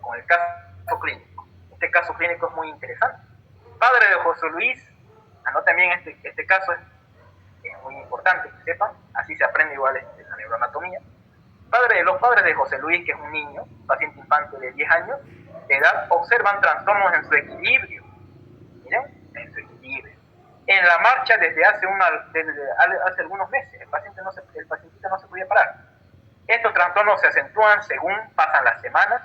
Con el caso clínico. Este caso clínico es muy interesante. Padre de José Luis, anoten bien este caso, es muy importante que sepan, así se aprende igual la neuroanatomía. Los padres de José Luis, que es un niño, paciente infante de 10 años de edad, observan trastornos en su equilibrio. Miren, en su equilibrio. En la marcha desde hace algunos meses, el pacientito no se podía parar. Estos trastornos se acentúan según pasan las semanas.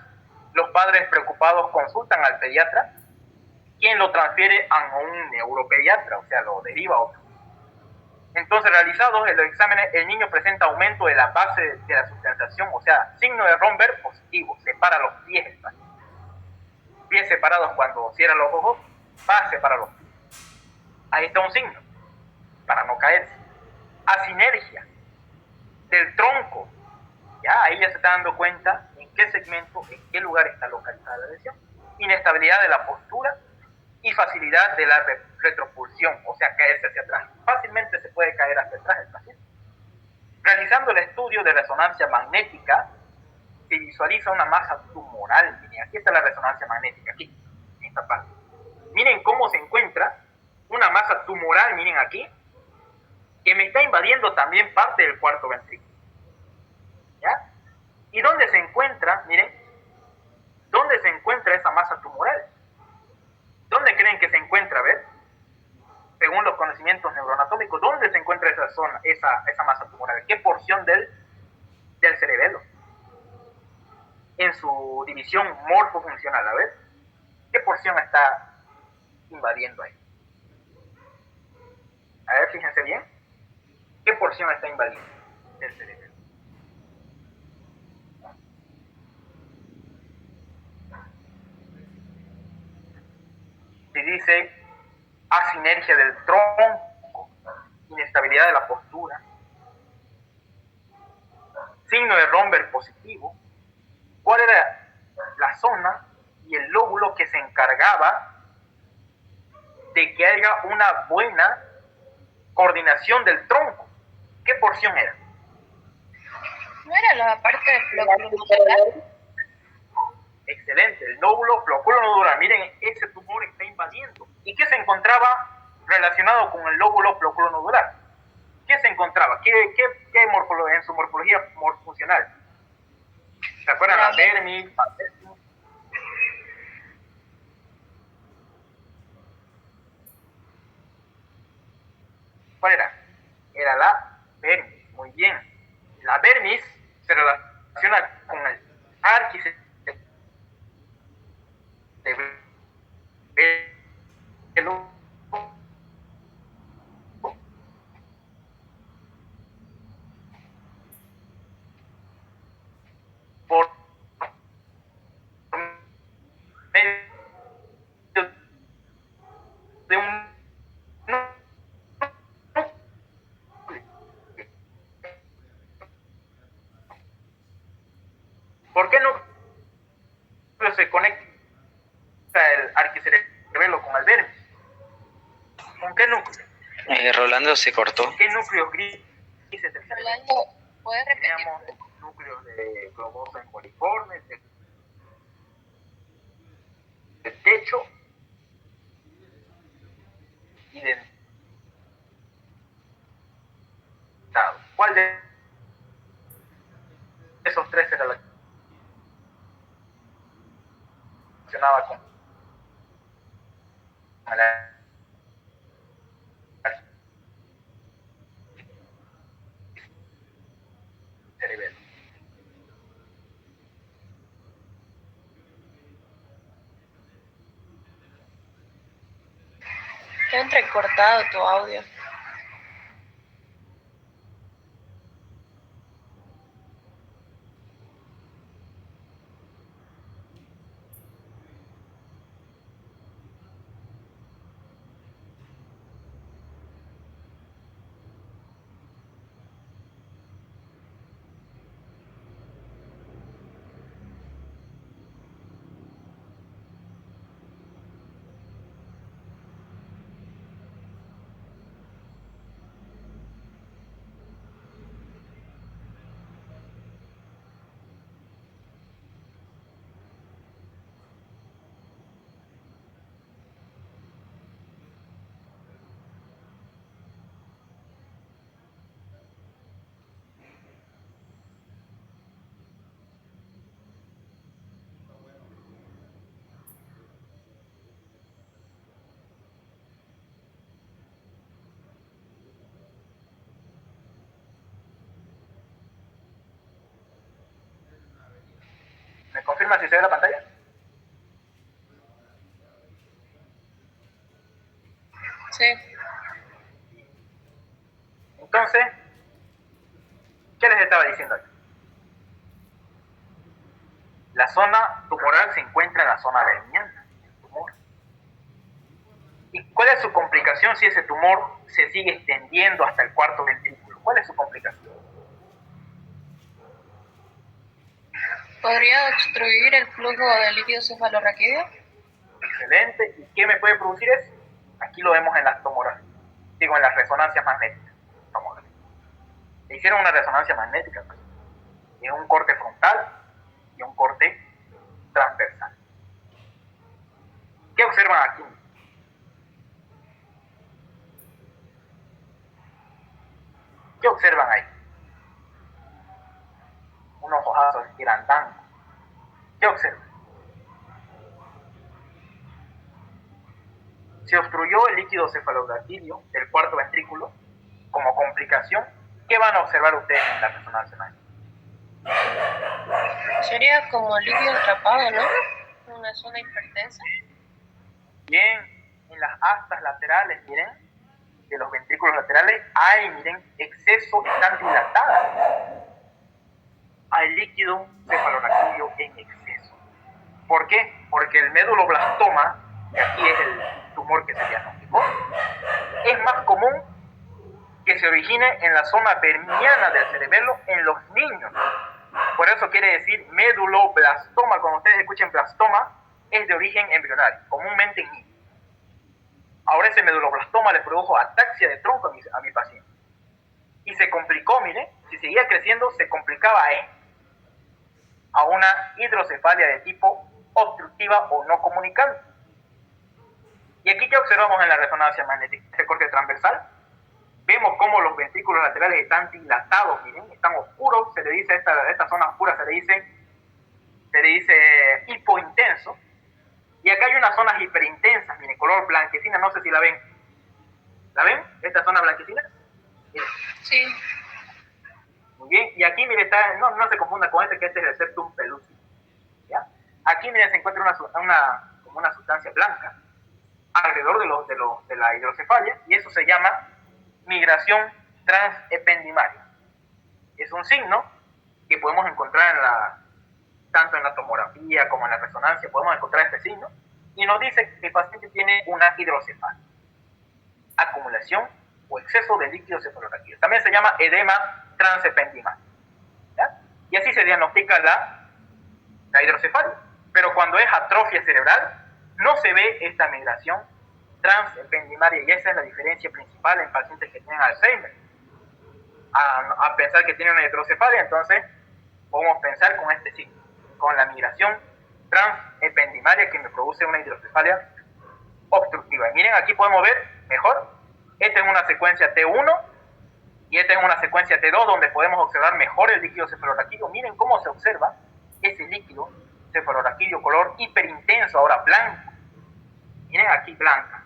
Los padres preocupados consultan al pediatra, quien lo transfiere a un neuropediatra, o sea, lo deriva a otro. Entonces, realizados los exámenes, el niño presenta aumento de la base de la sustentación, o sea, signo de Romberg positivo, separa los pies del paciente. Pies separados cuando cierra los ojos, va a separar los pies. Ahí está un signo, para no caerse. Asinergia del tronco. Ya, ahí ya se está dando cuenta en qué segmento, en qué lugar está localizada la lesión. Inestabilidad de la postura y facilidad de la retropulsión, o sea, caerse hacia atrás. Fácilmente se puede caer hacia atrás el paciente. Realizando el estudio de resonancia magnética, se visualiza una masa tumoral. Miren, aquí está la resonancia magnética, aquí, en esta parte. Miren cómo se encuentra una masa tumoral, miren aquí, que me está invadiendo también parte del cuarto ventrículo. ¿Ya? ¿Y dónde se encuentra? Miren, ¿dónde se encuentra esa masa tumoral? ¿Dónde creen que se encuentra? A ver, según los conocimientos neuroanatómicos, ¿dónde se encuentra esa zona, esa masa tumoral? ¿Qué porción del cerebelo? En su división morfofuncional, a ver, ¿qué porción está invadiendo ahí? A ver, fíjense bien, ¿qué porción está invadiendo del cerebelo? Si dice asinergia del tronco, inestabilidad de la postura, signo de Romberg positivo, ¿cuál era la zona y el lóbulo que se encargaba de que haya una buena coordinación del tronco? ¿Qué porción era? ¿No era la parte del flóculo nodular? Excelente, el nódulo, flóculo nodular. Miren, ese tumor está invadiendo. ¿Y qué se encontraba relacionado con el lóbulo floculonodular. ¿Qué se encontraba? ¿Qué en su morfología funcional? ¿Se acuerdan? La dermis, ¿cuál era? Era la dermis. Muy bien. La dermis se relaciona con el arquis por medio de un ¿por qué no se conecta el arquicerebelo con el dermis? ¿Con qué núcleo? Rolando se cortó. ¿Qué núcleos grises del cerebro? Rolando, ¿puedes repetir? Teníamos núcleos de globosa emboliforme, del techo y dentado. ¿Cuál de esos tres se relacionaba con la cerebelo? Está entrecortado tu audio. ¿Me confirma si se ve la pantalla? Sí. Entonces, ¿qué les estaba diciendo aquí? La zona tumoral se encuentra en la zona dermiana, el tumor. ¿Y cuál es su complicación si ese tumor se sigue extendiendo hasta el cuarto ventrículo? ¿Cuál es su complicación? ¿Podría obstruir el flujo del líquido cefalorraquídeo? Excelente. ¿Y qué me puede producir eso? Aquí lo vemos en las tomografías, digo, en las resonancias magnéticas. Tomografía. Le hicieron una resonancia magnética, pues, y un corte frontal y un corte transversal. ¿Qué observan aquí? ¿Qué observan ahí? Unos ojazos grandangos. ¿Qué observan? Se obstruyó el líquido cefalorraquídeo del cuarto ventrículo como complicación. ¿Qué van a observar ustedes en la resonancia magnética? Sería como líquido atrapado, ¿no? Una zona hipertensa. Bien, en las astas laterales, miren, de los ventrículos laterales, hay, miren, exceso, están dilatadas. Hay líquido cefalorraquídeo en exceso. ¿Por qué? Porque el méduloblastoma, que aquí es el tumor que se diagnosticó, es más común que se origine en la zona dermiana del cerebelo en los niños. Por eso quiere decir méduloblastoma. Cuando ustedes escuchen blastoma, es de origen embrionario, comúnmente en niños. Ahora ese meduloblastoma le produjo ataxia de tronco a mi paciente. Y se complicó, mire, si seguía creciendo, se complicaba a una hidrocefalia de tipo obstructiva o no comunicante. Y aquí, ¿qué observamos en la resonancia magnética? Este corte transversal. Vemos cómo los ventrículos laterales están dilatados, miren, están oscuros. Se le dice a esta zona oscura, se le dice hipointenso. Y acá hay unas zonas hiperintensas, miren, color blanquecina, no sé si la ven. ¿La ven? ¿Esta zona blanquecina? Miren. Sí. Muy bien, y aquí, mire, está, no se confunda con que este es el septum pellucid. ¿Ya? Aquí, mire, se encuentra como una sustancia blanca alrededor de la hidrocefalia, y eso se llama migración transependimaria. Es un signo que podemos encontrar tanto en la tomografía como en la resonancia, podemos encontrar este signo, y nos dice que el paciente tiene una hidrocefalia, acumulación o exceso de líquido cefalorraquídeo. También se llama edema transependimario. ¿Ya? Y así se diagnostica la hidrocefalia. Pero cuando es atrofia cerebral, no se ve esta migración transependimaria, y esa es la diferencia principal en pacientes que tienen Alzheimer. A pensar que tienen una hidrocefalia, entonces podemos pensar con este signo, con la migración transependimaria que me produce una hidrocefalia obstructiva. Y miren, aquí podemos ver mejor, esta es una secuencia T1 y esta es una secuencia T2 donde podemos observar mejor el líquido cefalorraquídeo. Miren cómo se observa ese líquido cefalorraquídeo color hiperintenso, ahora blanco. Miren aquí blanca.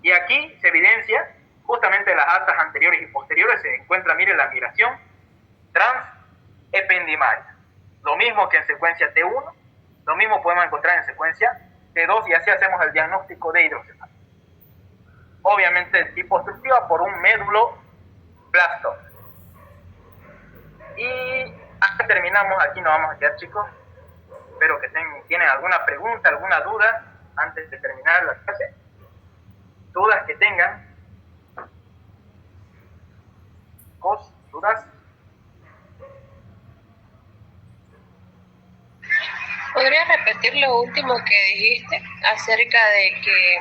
Y aquí se evidencia justamente las altas anteriores y posteriores, se encuentra, miren, la migración transependimaria. Lo mismo que en secuencia T1, lo mismo podemos encontrar en secuencia T2, y así hacemos el diagnóstico de hidrocefalia. Obviamente el tipo obstructiva por un medulloblastoma. Y hasta terminamos, aquí nos vamos a quedar, chicos. Espero que tienen alguna pregunta, alguna duda antes de terminar la clase. Dudas que tengan. ¿Dudas? ¿Podrías repetir lo último que dijiste acerca de que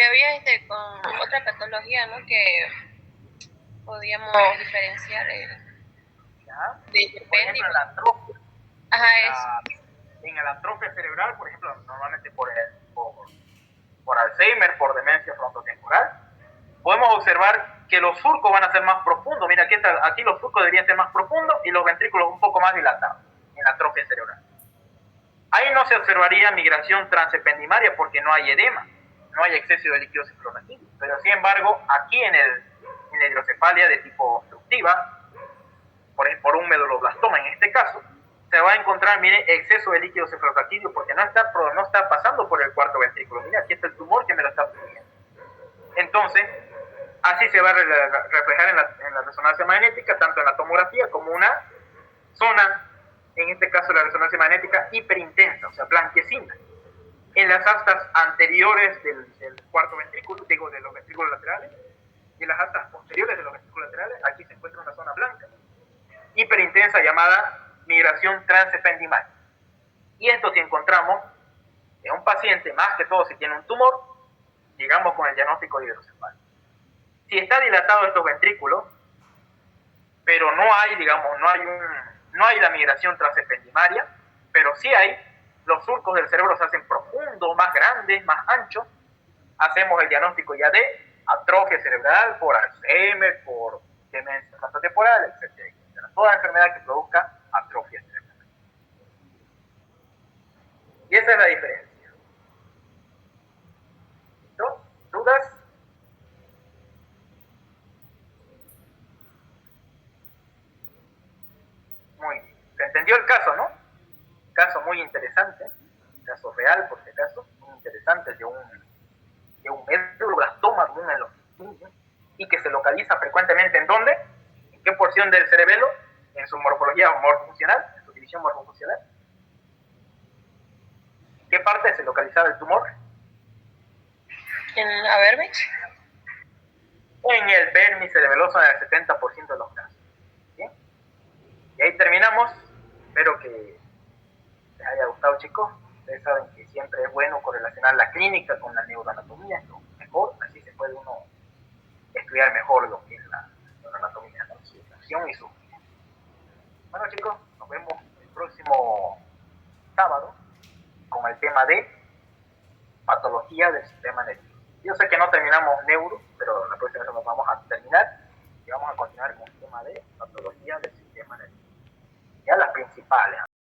había con otra patología, ¿no? Que podíamos diferenciar ¿Ya? de Por ejemplo, la atrofia. Ajá, eso. En la atrofia cerebral, por ejemplo, normalmente por Alzheimer, por demencia frontotemporal, podemos observar que los surcos van a ser más profundos. Mira, aquí los surcos deberían ser más profundos y los ventrículos un poco más dilatados en la atrofia cerebral. Ahí no se observaría migración transependimaria porque no hay edema, no hay exceso de líquido cefalorraquídeo. Pero sin embargo, aquí en la hidrocefalia de tipo obstructiva, por un medulloblastoma en este caso, se va a encontrar, mire, exceso de líquido cefalorraquídeo porque no está pasando por el cuarto ventrículo. Mira, aquí está el tumor que me lo está produciendo. Entonces, así se va a reflejar en la resonancia magnética, tanto en la tomografía como una zona, en este caso la resonancia magnética hiperintensa, o sea, blanquecina. En las astas anteriores del cuarto ventrículo, digo, de los ventrículos laterales, y en las astas posteriores de los ventrículos laterales, aquí se encuentra una zona blanca, hiperintensa, llamada migración transependimaria. Y esto, si encontramos en un paciente, más que todo si tiene un tumor, llegamos con el diagnóstico de hidrocefalia. Si está dilatado estos ventrículos, pero no hay, digamos, no hay la migración transependimaria, pero sí hay, los surcos del cerebro se hacen profundos, más grandes, más anchos, hacemos el diagnóstico ya de atrofia cerebral por Alzheimer, por demencia frontotemporal, etcétera, etcétera. Toda enfermedad que produzca atrofia cerebral. Y esa es la diferencia. ¿Listo? ¿Dudas? Muy bien. ¿Se entendió el caso, no? Caso muy interesante, caso real, por si acaso, muy interesante de un medulloblastoma en los niños, y que se localiza frecuentemente ¿en dónde? ¿En qué porción del cerebelo? En su morfología morfofuncional, en su división morfofuncional. ¿En qué parte se localizaba el tumor? ¿En la vermis? En el vermis cerebeloso en el 70% de los casos. ¿Bien? Y ahí terminamos. Espero que les haya gustado, chicos. Ustedes saben que siempre es bueno correlacionar la clínica con la neuroanatomía, es lo mejor, así se puede uno estudiar mejor lo que es la neuroanatomía, ¿no? Su función y su vida. Bueno, chicos, nos vemos el próximo sábado con tema de patología del sistema nervioso. Yo sé que no terminamos neuro, pero la próxima semana vamos a terminar y vamos a continuar con el tema de patología del sistema nervioso. Ya las principales.